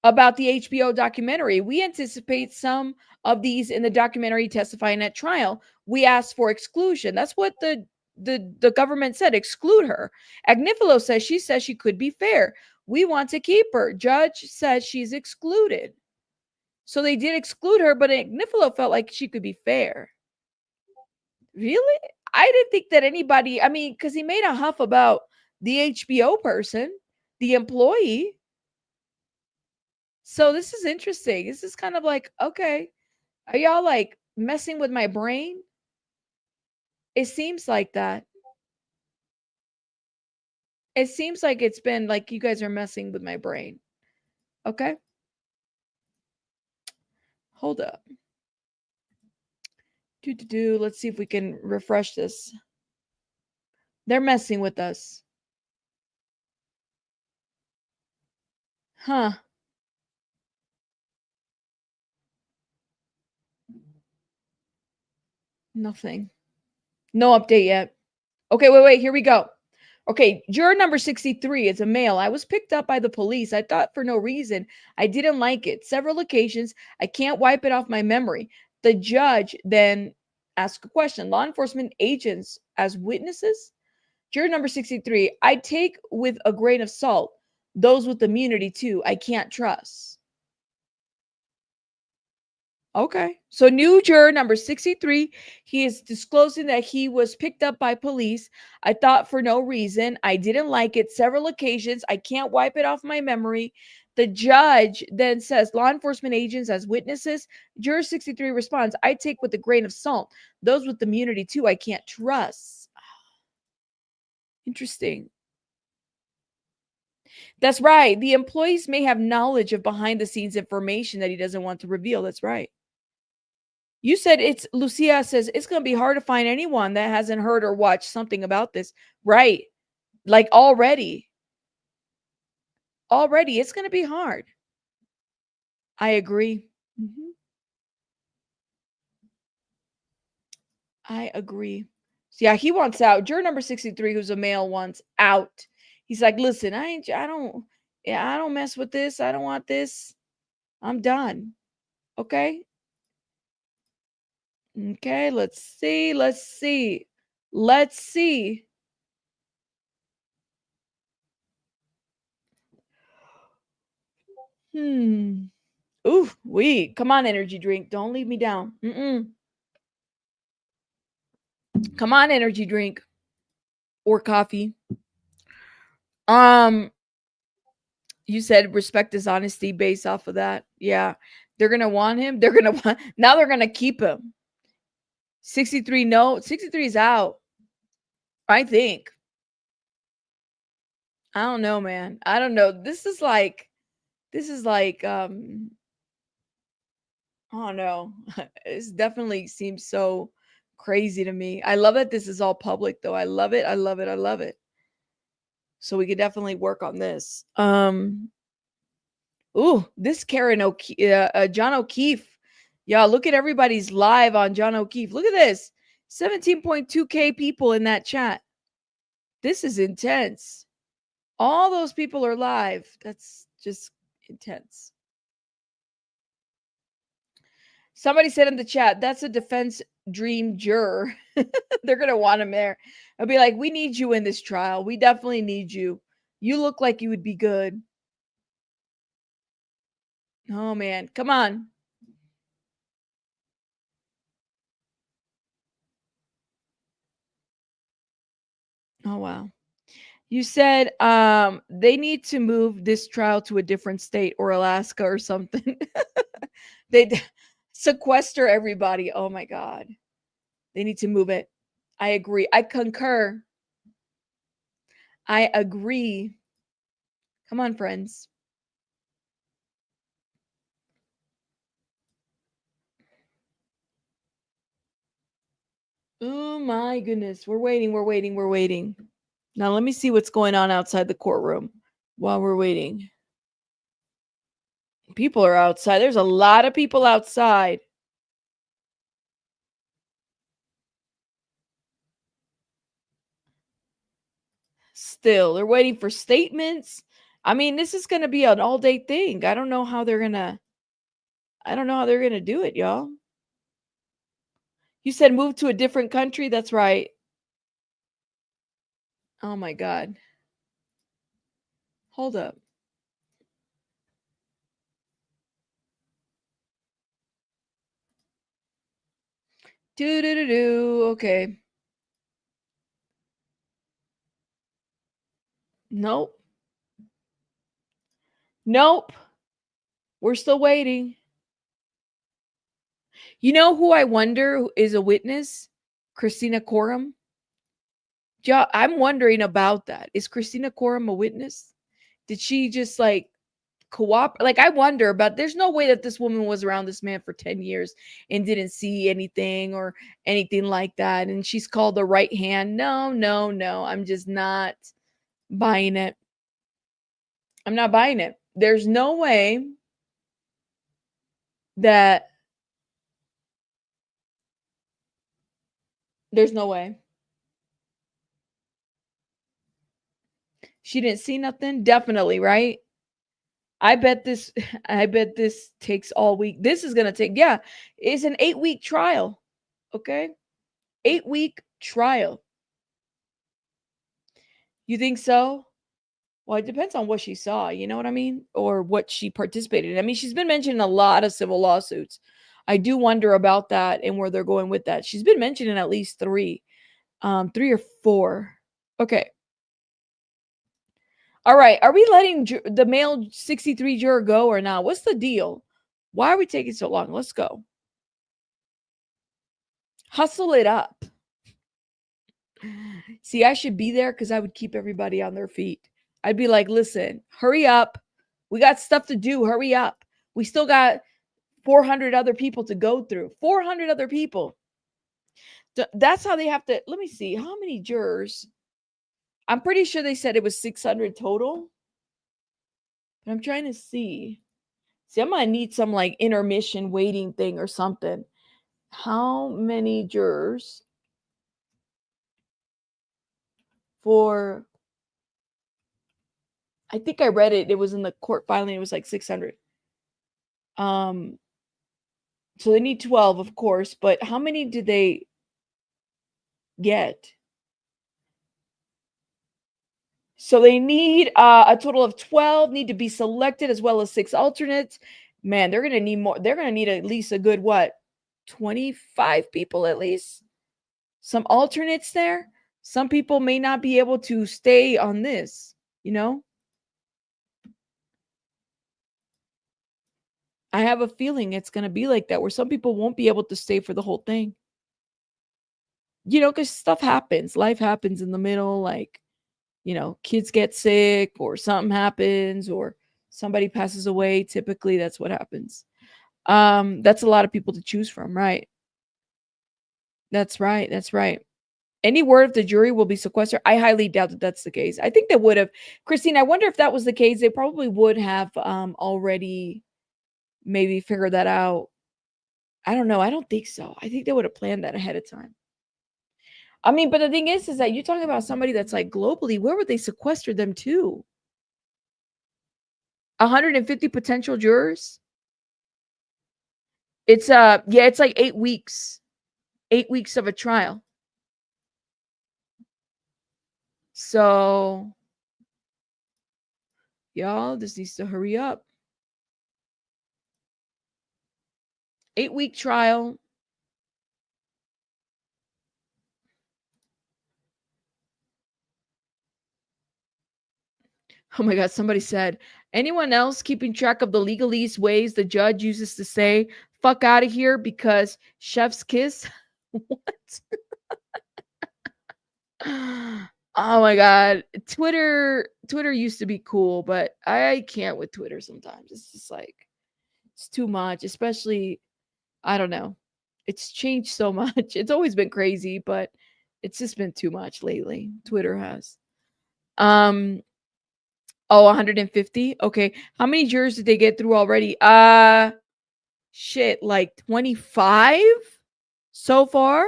about the HBO documentary. We anticipate some of these in the documentary testifying at trial. We asked for exclusion. That's what the government said, exclude her. Agnifilo says she could be fair. We want to keep her. Judge says she's excluded. So they did exclude her, but Agnifilo felt like she could be fair. Really? I didn't think that anybody, I mean, because he made a huff about the HBO person, the employee. So this is interesting. This is kind of like, okay, are y'all like messing with my brain? It seems like that. It seems like it's been like you guys are messing with my brain. Okay. Hold up. Let's see if we can refresh this. They're messing with us. Huh. Nothing. No update yet. Okay, wait. Here we go. Okay, juror number 63 is a male. I was picked up by the police. I thought for no reason. I didn't like it. Several occasions. I can't wipe it off my memory. The judge then asked a question. Law enforcement agents as witnesses? Juror number 63. I take with a grain of salt. Those with immunity too. I can't trust. Okay. So new juror number 63, he is disclosing that he was picked up by police. I thought for no reason. I didn't like it. Several occasions. I can't wipe it off my memory. The judge then says law enforcement agents as witnesses. Juror 63 responds, I take with a grain of salt. Those with immunity too, I can't trust. Interesting. That's right. The employees may have knowledge of behind the scenes information that he doesn't want to reveal. That's right. You said it's, Lucia says, it's going to be hard to find anyone that hasn't heard or watched something about this. Right. Like already. It's going to be hard. I agree. I agree. So yeah, he wants out. Juror number 63, who's a male, wants out. He's like, listen, I don't mess with this. I don't want this. I'm done. Okay. Okay, let's see. Ooh, come on, energy drink. Don't leave me down. Come on, energy drink. Or coffee. You said respect his honesty based off of that. Yeah. They're gonna want him. They're gonna keep him. 63, no. 63 is out. I think. I don't know, man. I don't know. This is like, I don't know. This definitely seems so crazy to me. I love that this is all public though. I love it. I love it. I love it. So we could definitely work on this. Ooh, this John O'Keefe. Y'all, look at everybody's live on John O'Keefe. Look at this. 17.2K people in that chat. This is intense. All those people are live. That's just intense. Somebody said in the chat, that's a defense dream juror. They're going to want him there. I'll be like, we need you in this trial. We definitely need you. You look like you would be good. Oh, man. Come on. Oh, wow. You said they need to move this trial to a different state or Alaska or something. They sequester everybody. Oh, my God. They need to move it. I agree. I concur. I agree. Come on, friends. Oh my goodness. We're waiting. We're waiting. We're waiting. Now let me see what's going on outside the courtroom while we're waiting. People are outside. There's a lot of people outside. Still, they're waiting for statements. I mean, this is going to be an all-day thing. I don't know how they're going to do it, y'all. You said move to a different country? That's right. Oh my God. Hold up. Okay. Nope. Nope. We're still waiting. You know who I wonder is a witness? Christina Coram. Yeah, I'm wondering about that. Is Christina Coram a witness? Did she just like cooperate? Like, I wonder about. There's no way that this woman was around this man for 10 years and didn't see anything or anything like that. And she's called the right hand. No, no, no. I'm just not buying it. I'm not buying it. There's no way that. There's no way. She didn't see nothing? Definitely, right? I bet this takes all week. This is gonna take, yeah, it's an 8-week trial. Okay. 8-week trial. You think so? Well, it depends on what she saw, you know what I mean? Or what she participated in. I mean, she's been mentioned in a lot of civil lawsuits. I do wonder about that and where they're going with that. She's been mentioned in at least 3 or 4. Okay. All right. Are we letting the male 63 juror go or not? What's the deal? Why are we taking so long? Let's go. Hustle it up. See, I should be there because I would keep everybody on their feet. I'd be like, listen, hurry up. We got stuff to do. Hurry up. We still got 400 other people to go through. 400 other people. That's how they have to. Let me see. How many jurors? I'm pretty sure they said it was 600 total. But I'm trying to see. See, I might need some like intermission waiting thing or something. How many jurors for, I think I read it. It was in the court filing. It was like 600. So they need 12, of course, but how many did they get? So they need a total of 12 need to be selected, as well as 6 alternates. Man, they're going to need more. They're going to need at least a good, what, 25 people at least? Some alternates there. Some people may not be able to stay on this, you know? I have a feeling it's going to be like that, where some people won't be able to stay for the whole thing. you know, because stuff happens. Life happens in the middle. Like, you know, kids get sick or something happens or somebody passes away. Typically, that's what happens. That's a lot of people to choose from, right? That's right. That's right. Any word of the jury will be sequestered. I highly doubt that that's the case. I think they would have. Christine, I wonder if that was the case. They probably would have already maybe figured that out. I don't know. I don't think so. I think they would have planned that ahead of time. I mean, but the thing is that you're talking about somebody that's like globally. Where would they sequester them to? 150 potential jurors? It's it's like 8 weeks. 8 weeks of a trial. So y'all, this needs to hurry up. 8-week trial. Oh my God, somebody said, anyone else keeping track of the legalese ways the judge uses to say, fuck out of here because chef's kiss? What? Oh my God. Twitter used to be cool, but I can't with Twitter sometimes. It's just like, it's too much, especially, I don't know. It's changed so much. It's always been crazy, but it's just been too much lately. Twitter has. Oh, 150. Okay. How many jurors did they get through already? Shit, like 25 so far.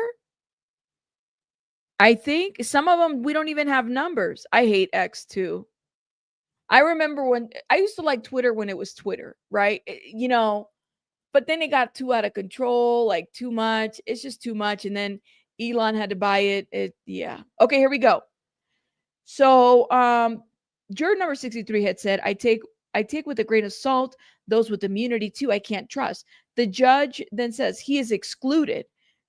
I think some of them we don't even have numbers. I hate X too. I remember when I used to like Twitter when it was Twitter, right? You know, but then it got too out of control, like too much. It's just too much. And then Elon had to buy it. Yeah. Okay, here we go. So juror number 63 had said, I take with a grain of salt those with immunity too. I can't trust. The judge then says he is excluded.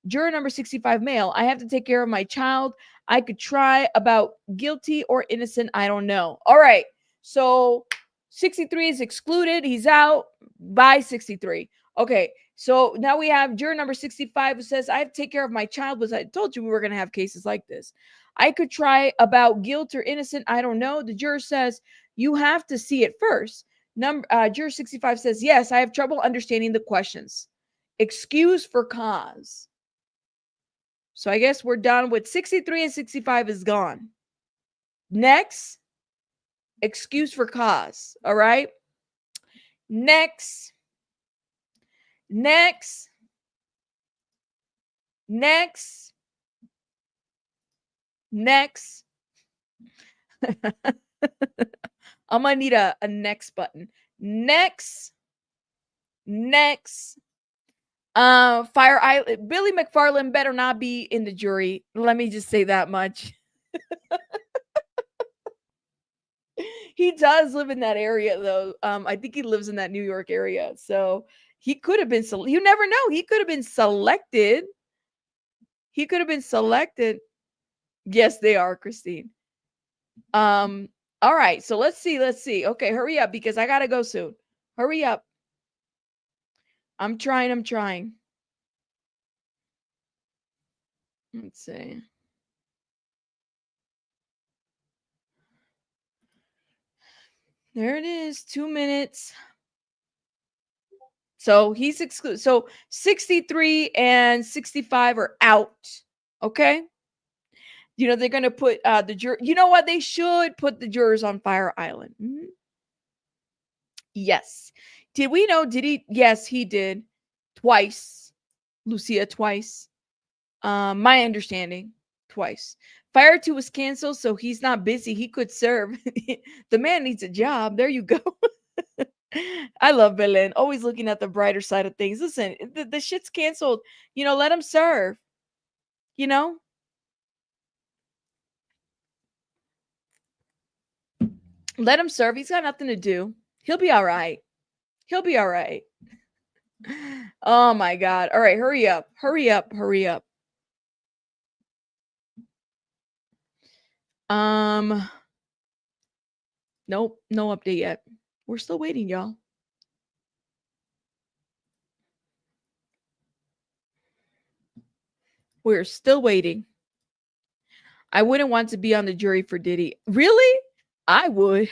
Juror number 65 male, I have to take care of my child. I could try about guilty or innocent. I don't know. All right. So 63 is excluded. He's out by 63. Okay. So now we have juror number 65 who says, I have to take care of my child. Was I told you we were going to have cases like this. I could try about guilt or innocent. I don't know. The juror says, you have to see it first. Juror 65 says, yes, I have trouble understanding the questions. Excuse for cause. So I guess we're done with 63 and 65 is gone. Next, excuse for cause. All right. Next. I'm gonna need a next button. Next. Fire Island. Billy McFarland better not be in the jury. Let me just say that much. He does live in that area, though. I think he lives in that New York area. So he could have been. You never know. He could have been selected. Yes, they are, Christine. All right. So let's see. Okay, hurry up because I gotta go soon. Hurry up. I'm trying. Let's see. There it is. 2 minutes. So he's excluded. So 63 and 65 are out. Okay. You know, they're going to put the juror. You know what? They should put the jurors on Fire Island. Mm-hmm. Yes. Did we know? Did he? Yes, he did. Twice. Lucia twice. My understanding. Twice. Fire 2 was canceled, so he's not busy. He could serve. The man needs a job. There you go. I love Belen. Always looking at the brighter side of things. Listen, the shit's canceled. You know, let him serve. You know? Let him serve. He's got nothing to do. He'll be all right. Oh my God. All right, hurry up. Nope, no update yet. We're still waiting, y'all. We're still waiting. I wouldn't want to be on the jury for Diddy. Really? I would.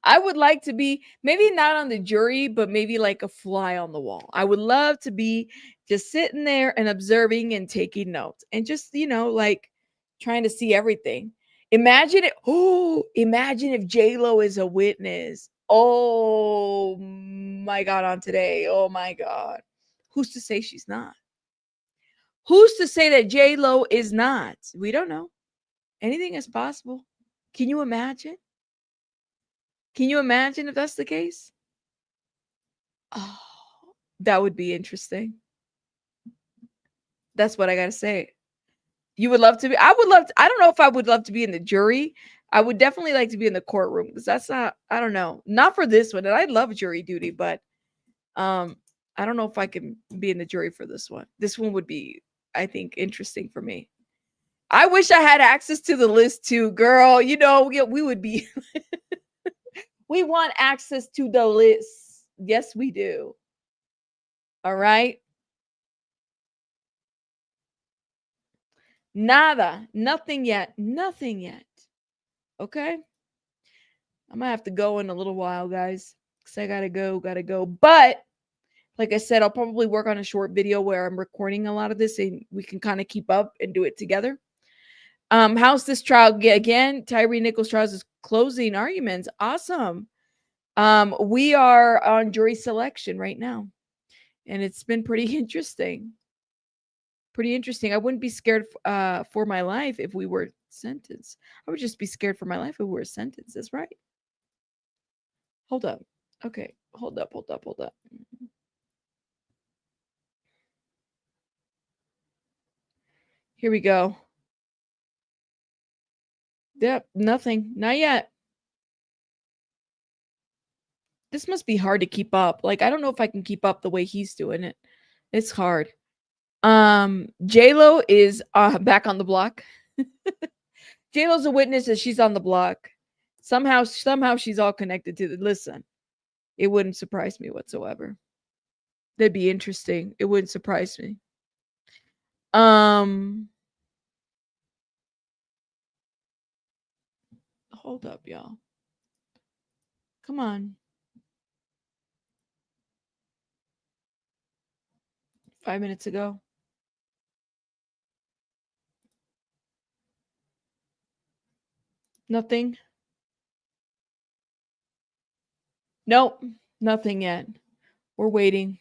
I would like to be maybe not on the jury, but maybe like a fly on the wall. I would love to be just sitting there and observing and taking notes and just, like trying to see everything. Imagine it. Oh, imagine if J-Lo is a witness. Oh my God, on today. Oh my God. Who's to say she's not? Who's to say that J-Lo is not? We don't know. Anything is possible. Can you imagine? Can you imagine if that's the case? Oh, that would be interesting. That's what I got to say. You would love to be. I would love to, I don't know if I would love to be in the jury. I would definitely like to be in the courtroom because that's not, I don't know. Not for this one. And I love jury duty, but I don't know if I can be in the jury for this one. This one would be, I think, interesting for me. I wish I had access to the list too, girl. We would be we want access to the list. Yes, we do. All right. Nada. Nothing yet. Nothing yet. Okay. I'm gonna have to go in a little while, guys. Because I gotta go. But like I said, I'll probably work on a short video where I'm recording a lot of this and we can kind of keep up and do it together. How's this trial again? Tyree Nichols trials is closing arguments. Awesome. We are on jury selection right now, and it's been pretty interesting. Pretty interesting. I wouldn't be scared for my life if we were sentenced. I would just be scared for my life if we were sentenced. That's right. Hold up. Okay. Hold up. Here we go. Yep. Nothing. Not yet. This must be hard to keep up. Like, I don't know if I can keep up the way he's doing it. It's hard. J-Lo is back on the block. J-Lo's a witness that she's on the block. Somehow she's all connected to the listen. It wouldn't surprise me whatsoever. That'd be interesting. It wouldn't surprise me. Hold up, y'all. Come on. 5 minutes ago. Nothing. Nope. Nothing yet. We're waiting.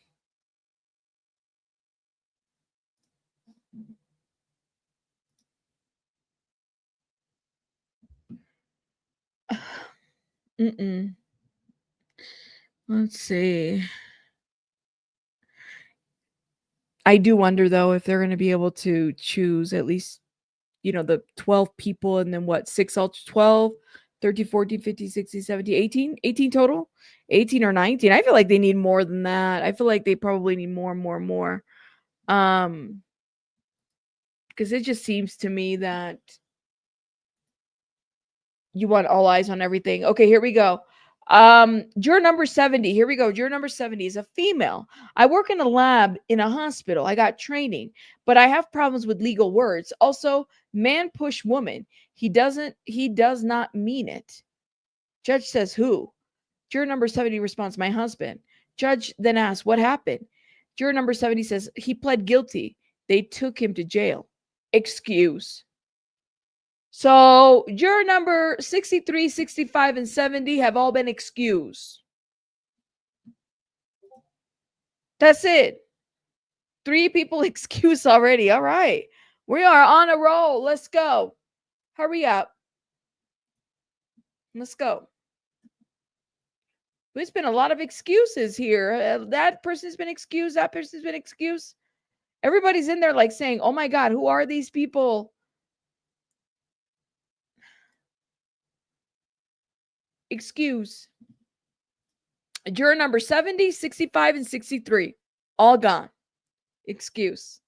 Let's see. I do wonder though if they're going to be able to choose at least, the 12 people and then what, 6 all 12, 13, 14, 15, 16, 17, 18 total, 18 or 19. I feel like they need more than that. I feel like they probably need more. Because it just seems to me that you want all eyes on everything. Okay, here we go. Juror number 70. Here we go. Juror number 70 is a female. I work in a lab in a hospital. I got training, but I have problems with legal words. Also, man push woman. He does not mean it. Judge says who? Juror number 70 responds, my husband. Judge then asks, what happened? Juror number 70 says, he pled guilty. They took him to jail. Excuse. So juror number 63, 65, and 70 have all been excused. That's it. 3 people excused already. All right. We are on a roll. Let's go. Hurry up. Let's go. There's been a lot of excuses here. That person's been excused. That person's been excused. Everybody's in there like saying, oh my God, who are these people? Excuse. Juror number 70, 65, and 63. All gone. Excuse.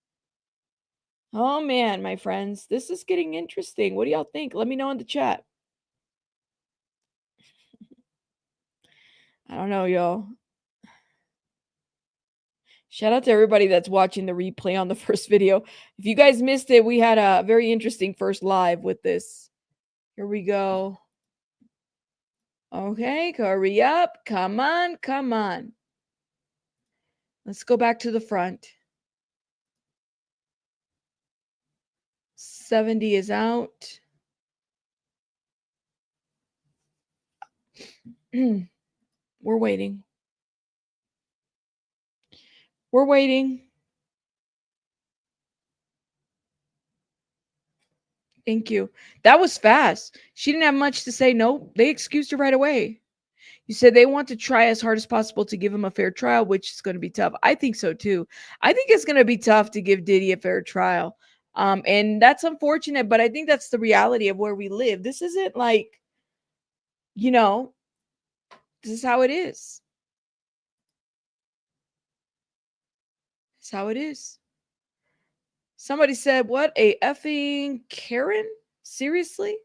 Oh man, my friends. This is getting interesting. What do y'all think? Let me know in the chat. I don't know, y'all. Shout out to everybody that's watching the replay on the first video. If you guys missed it, we had a very interesting first live with this. Here we go. Okay, hurry up. Come on, come on. Let's go back to the front. 70 is out. We're waiting. We're waiting. Thank you. That was fast. She didn't have much to say. No, they excused her right away. You said they want to try as hard as possible to give him a fair trial, which is going to be tough. I think so too. I think it's going to be tough to give Diddy a fair trial. And that's unfortunate, but I think that's the reality of where we live. This isn't like, you know, this is how it is. It's how it is. Somebody said, what a effing Karen? Seriously?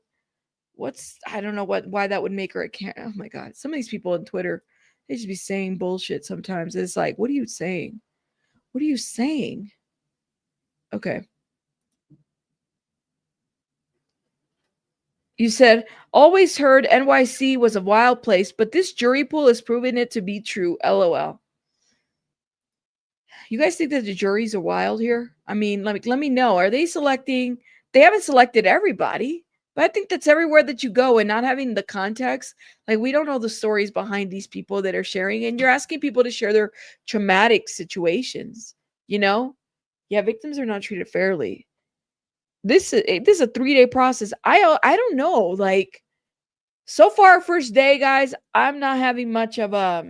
I don't know why that would make her a Karen. Oh my God. Some of these people on Twitter, they just be saying bullshit sometimes. It's like, what are you saying? What are you saying? Okay. You said, always heard NYC was a wild place, but this jury pool has proven it to be true. LOL. You guys think that the juries are wild here? I mean, let me know. Are they selecting? They haven't selected everybody, but I think that's everywhere that you go and not having the context. Like, we don't know the stories behind these people that are sharing, and you're asking people to share their traumatic situations. You know? Yeah, victims are not treated fairly. This is a 3-day process. I don't know. Like, so far, first day, guys, I'm not having much of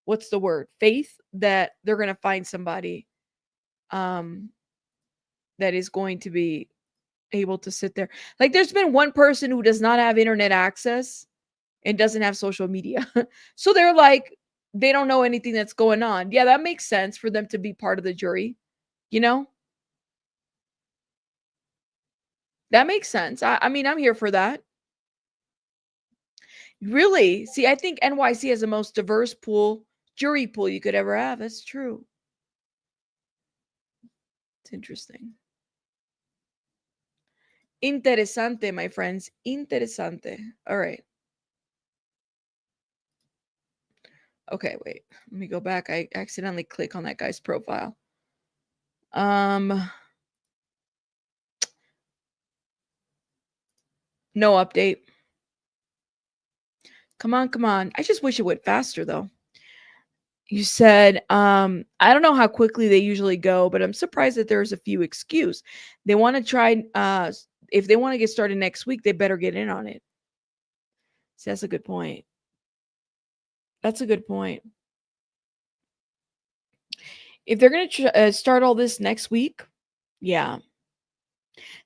what's the word? Faith that they're gonna find somebody that is going to be able to sit there. Like, there's been one person who does not have internet access and doesn't have social media. So they're like, they don't know anything that's going on. Yeah, that makes sense for them to be part of the jury, you know? That makes sense. I mean, I'm here for that. Really? See, I think NYC has the most diverse jury pool you could ever have. That's true. It's interesting. Interesante, my friends. Interesante. All right. Okay, wait. Let me go back. I accidentally click on that guy's profile. No update. Come on, come on. I just wish it went faster though. You said, I don't know how quickly they usually go, but I'm surprised that there's a few excuse. They want to try, if they want to get started next week, they better get in on it. See, that's a good point. That's a good point. If they're going to start all this next week, yeah.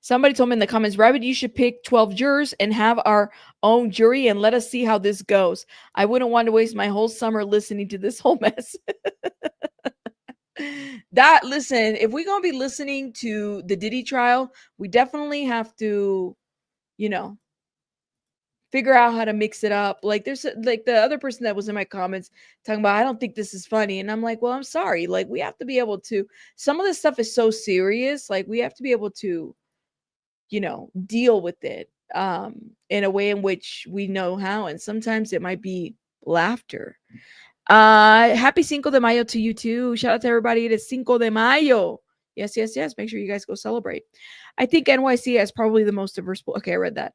Somebody told me in the comments, Rabbit, you should pick 12 jurors and have our own jury and let us see how this goes. I wouldn't want to waste my whole summer listening to this whole mess. Listen, if we're going to be listening to the Diddy trial, we definitely have to, you know, figure out how to mix it up. Like, there's like the other person that was in my comments talking about, I don't think this is funny. And I'm like, well, I'm sorry. Like, we have to be able to, some of this stuff is so serious. Like, we have to be able to, you know, deal with it in a way in which we know how. And sometimes it might be laughter. Happy Cinco de Mayo to you too. Shout out to everybody. It is Cinco de Mayo. Yes, yes, yes. Make sure you guys go celebrate. I think NYC has probably the most diverse. Okay, I read that.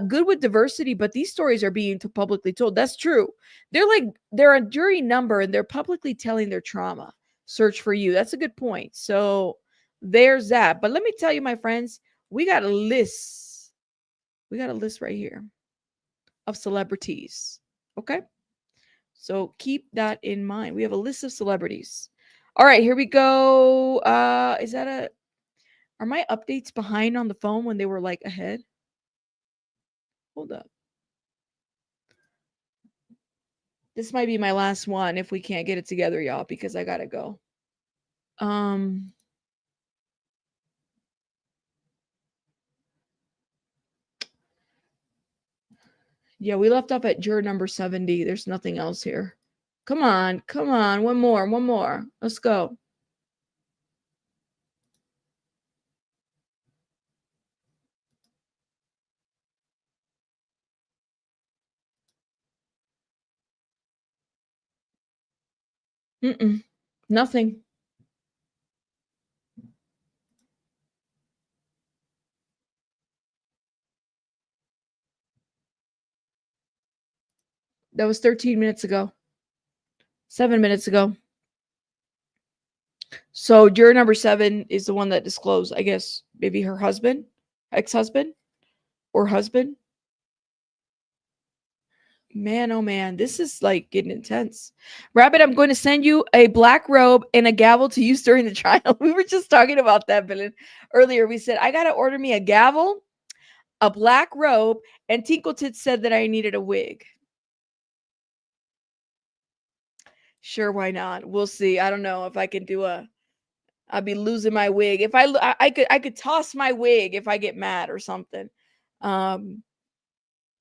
Good with diversity, but these stories are being publicly told. That's true. They're a jury number and they're publicly telling their trauma. Search for you. That's a good point. So there's that. But let me tell you, my friends, we got a list. We got a list right here of celebrities. Okay. So keep that in mind. We have a list of celebrities. All right, here we go. Are my updates behind on the phone when they were like ahead? Hold up. This might be my last one if we can't get it together, y'all, because I gotta go. Yeah, we left off at juror number 70. There's nothing else here. Come on, come on. One more. Let's go. Nothing. That was 13 minutes ago. 7 minutes ago. So juror number 7 is the one that disclosed, I guess, maybe her husband, ex-husband, or husband. Man, oh man, this is like getting intense. Rabbit, I'm going to send you a black robe and a gavel to use during the trial. We were just talking about that, Billy. Earlier, we said, I got to order me a gavel, a black robe, and Tinkleton said that I needed a wig. Sure, why not? We'll see. I don't know if I can do I'll be losing my wig. If I could toss my wig if I get mad or something.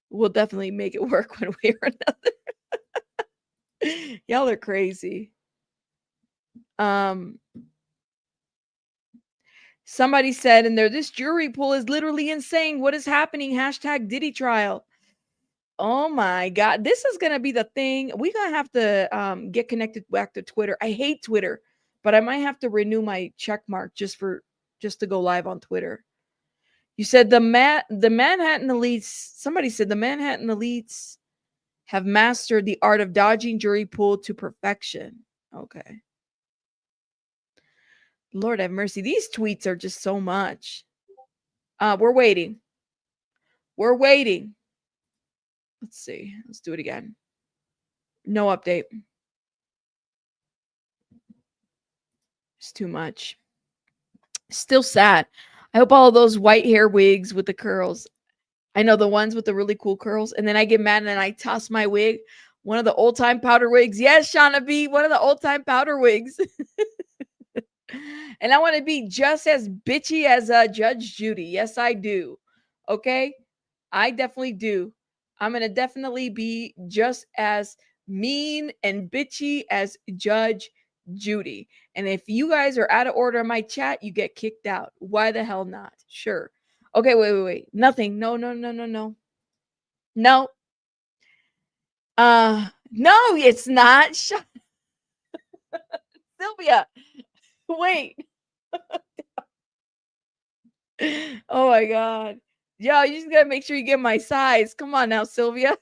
We'll definitely make it work one way or another. Y'all are crazy. Somebody said in there, this jury pool is literally insane. What is happening? Hashtag Diddy trial. Oh my God. This is going to be the thing. We're going to have to get connected back to Twitter. I hate Twitter, but I might have to renew my check mark just to go live on Twitter. You said the Manhattan elites, somebody said the Manhattan elites have mastered the art of dodging jury pool to perfection. Okay. Lord have mercy. These tweets are just so much. We're waiting. We're waiting. Let's see. Let's do it again. No update. It's too much. Still sad. I hope all of those white hair wigs with the curls. I know the ones with the really cool curls. And then I get mad and then I toss my wig. One of the old time powder wigs. Yes, Shauna B. One of the old time powder wigs. And I want to be just as bitchy as Judge Judy. Yes, I do. Okay? I definitely do. I'm going to definitely be just as mean and bitchy as Judge Judy. And if you guys are out of order in my chat, you get kicked out. Why the hell not? Sure. Okay, wait. Nothing. No. No, it's not. Sylvia, wait. Oh my God. Yo, you just gotta make sure you get my size. Come on now, Sylvia.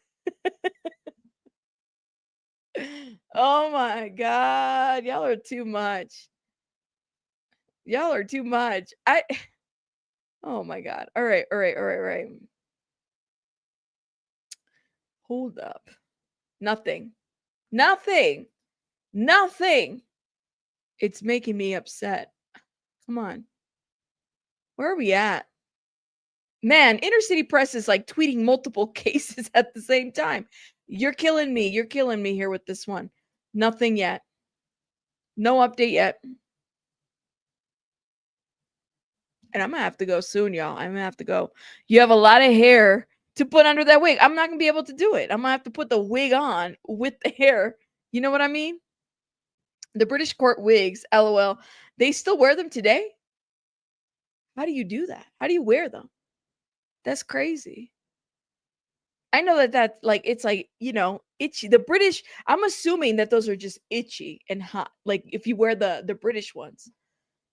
Oh my God. Y'all are too much. Y'all are too much. Oh my God. All right. Hold up. Nothing. It's making me upset. Come on. Where are we at? Man, Inner City Press is like tweeting multiple cases at the same time. You're killing me. You're killing me here with this one. Nothing yet. No update yet. And I'm going to have to go soon, y'all. I'm going to have to go. You have a lot of hair to put under that wig. I'm not going to be able to do it. I'm going to have to put the wig on with the hair. You know what I mean? The British court wigs, LOL. They still wear them today? How do you do that? How do you wear them? That's crazy. I know that like, it's like, you know, itchy. The British, I'm assuming that those are just itchy and hot. Like if you wear the British ones,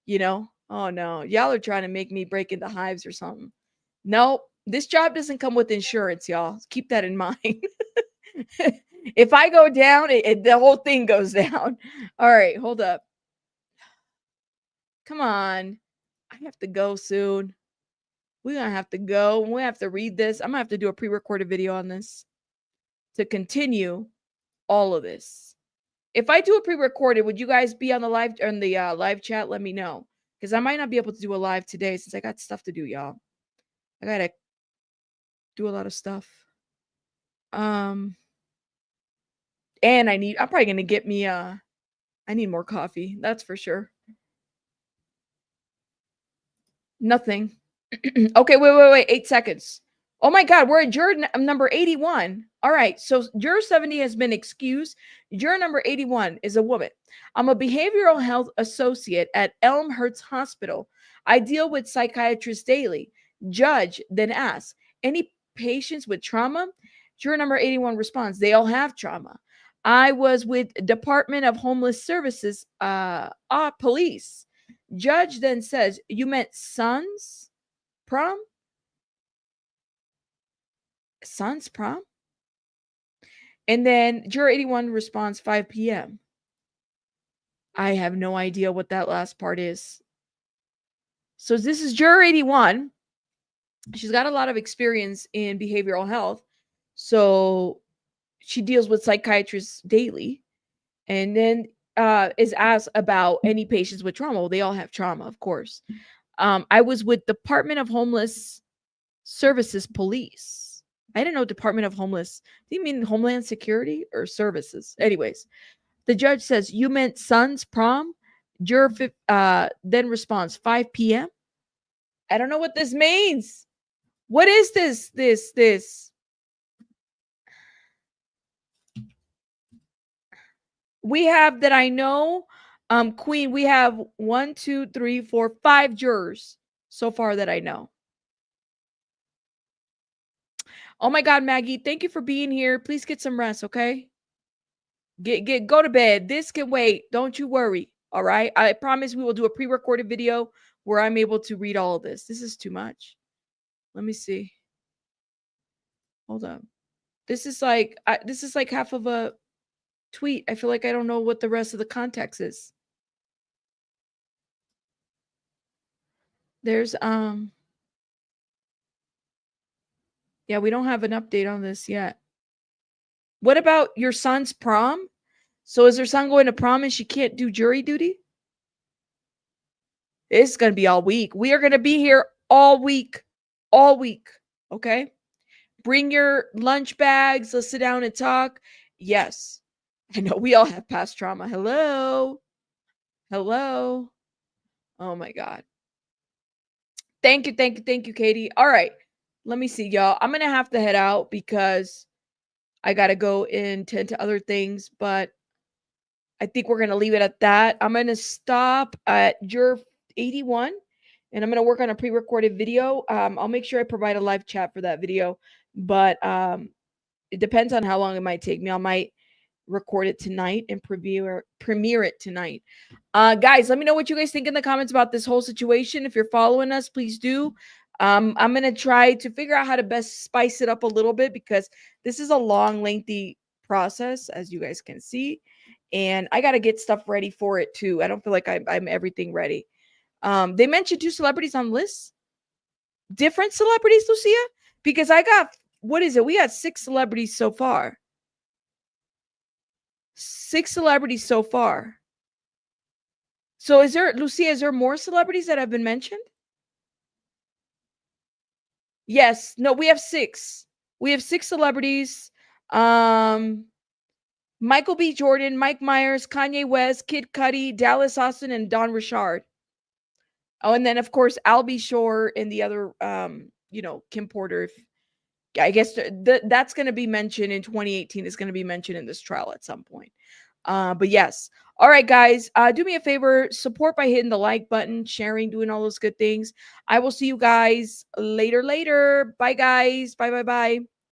you know? Oh no, y'all are trying to make me break into hives or something. Nope, this job doesn't come with insurance, y'all. Keep that in mind. If I go down, the whole thing goes down. All right, hold up. Come on. I have to go soon. We're going to have to go. We have to read this. I'm going to have to do a pre-recorded video on this to continue all of this. If I do a pre-recorded, would you guys be on the live chat? Let me know. Because I might not be able to do a live today since I got stuff to do, y'all. I got to do a lot of stuff. And I'm probably going to get me, I need more coffee. That's for sure. Nothing. Okay, wait. 8 seconds. Oh my God, we're at juror number 81. All right, so juror 70 has been excused. Juror number 81 is a woman. I'm a behavioral health associate at Elmhurst Hospital. I deal with psychiatrists daily. Judge then asks, any patients with trauma? Juror number 81 responds, they all have trauma. I was with Department of Homeless Services, police. Judge then says, you meant sons? Prom? Son's prom? And then juror 81 responds 5 p.m. I have no idea what that last part is. So this is juror 81. She's got a lot of experience in behavioral health. So she deals with psychiatrists daily. And then is asked about any patients with trauma. Well, they all have trauma, of course. I was with Department of Homeless Services Police. I didn't know Department of Homeless. Do you mean Homeland Security or Services? Anyways, the judge says, you meant son's prom? Juror then responds, 5 p.m. I don't know what this means. What is this? We have that I know, Queen, we have 1, 2, 3, 4, 5 jurors so far that I know. Oh my God, Maggie, thank you for being here. Please get some rest, okay? Go to bed. This can wait. Don't you worry. All right. I promise we will do a pre-recorded video where I'm able to read all of this. This is too much. Let me see. Hold on. This is like half of a tweet. I feel like I don't know what the rest of the context is. There's yeah, we don't have an update on this yet. What about your son's prom? So is her son going to prom and she can't do jury duty? It's going to be all week. We are going to be here all week. All week. Okay? Bring your lunch bags. Let's sit down and talk. Yes. I know we all have past trauma. Hello. Hello. Oh my God. Thank you, Katie. All right. Let me see, y'all. I'm going to have to head out because I got to go and tend to other things, but I think we're going to leave it at that. I'm going to stop at juror 81 and I'm going to work on a pre-recorded video. I'll make sure I provide a live chat for that video, but it depends on how long it might take me. I might record it tonight and premiere it tonight. Guys, let me know what you guys think in the comments about this whole situation. If you're following us, please do. I'm going to try to figure out how to best spice it up a little bit because this is a long, lengthy process, as you guys can see. And I got to get stuff ready for it too. I don't feel like I'm everything ready. They mentioned 2 celebrities on lists. Different celebrities, Lucia? Because I got, what is it? We got 6 celebrities so far. 6 celebrities so far. So is there, Lucia, is there more celebrities that have been mentioned? Yes. No, we have 6. We have 6 celebrities. Michael B. Jordan, Mike Myers, Kanye West, Kid Cudi, Dallas Austin, and Don Richard. Oh, and then of course Albie Shore and the other, Kim Porter. I guess that's going to be mentioned in 2018. Is going to be mentioned in this trial at some point. But yes. All right, guys. Do me a favor. Support by hitting the like button, sharing, doing all those good things. I will see you guys later. Bye, guys. Bye.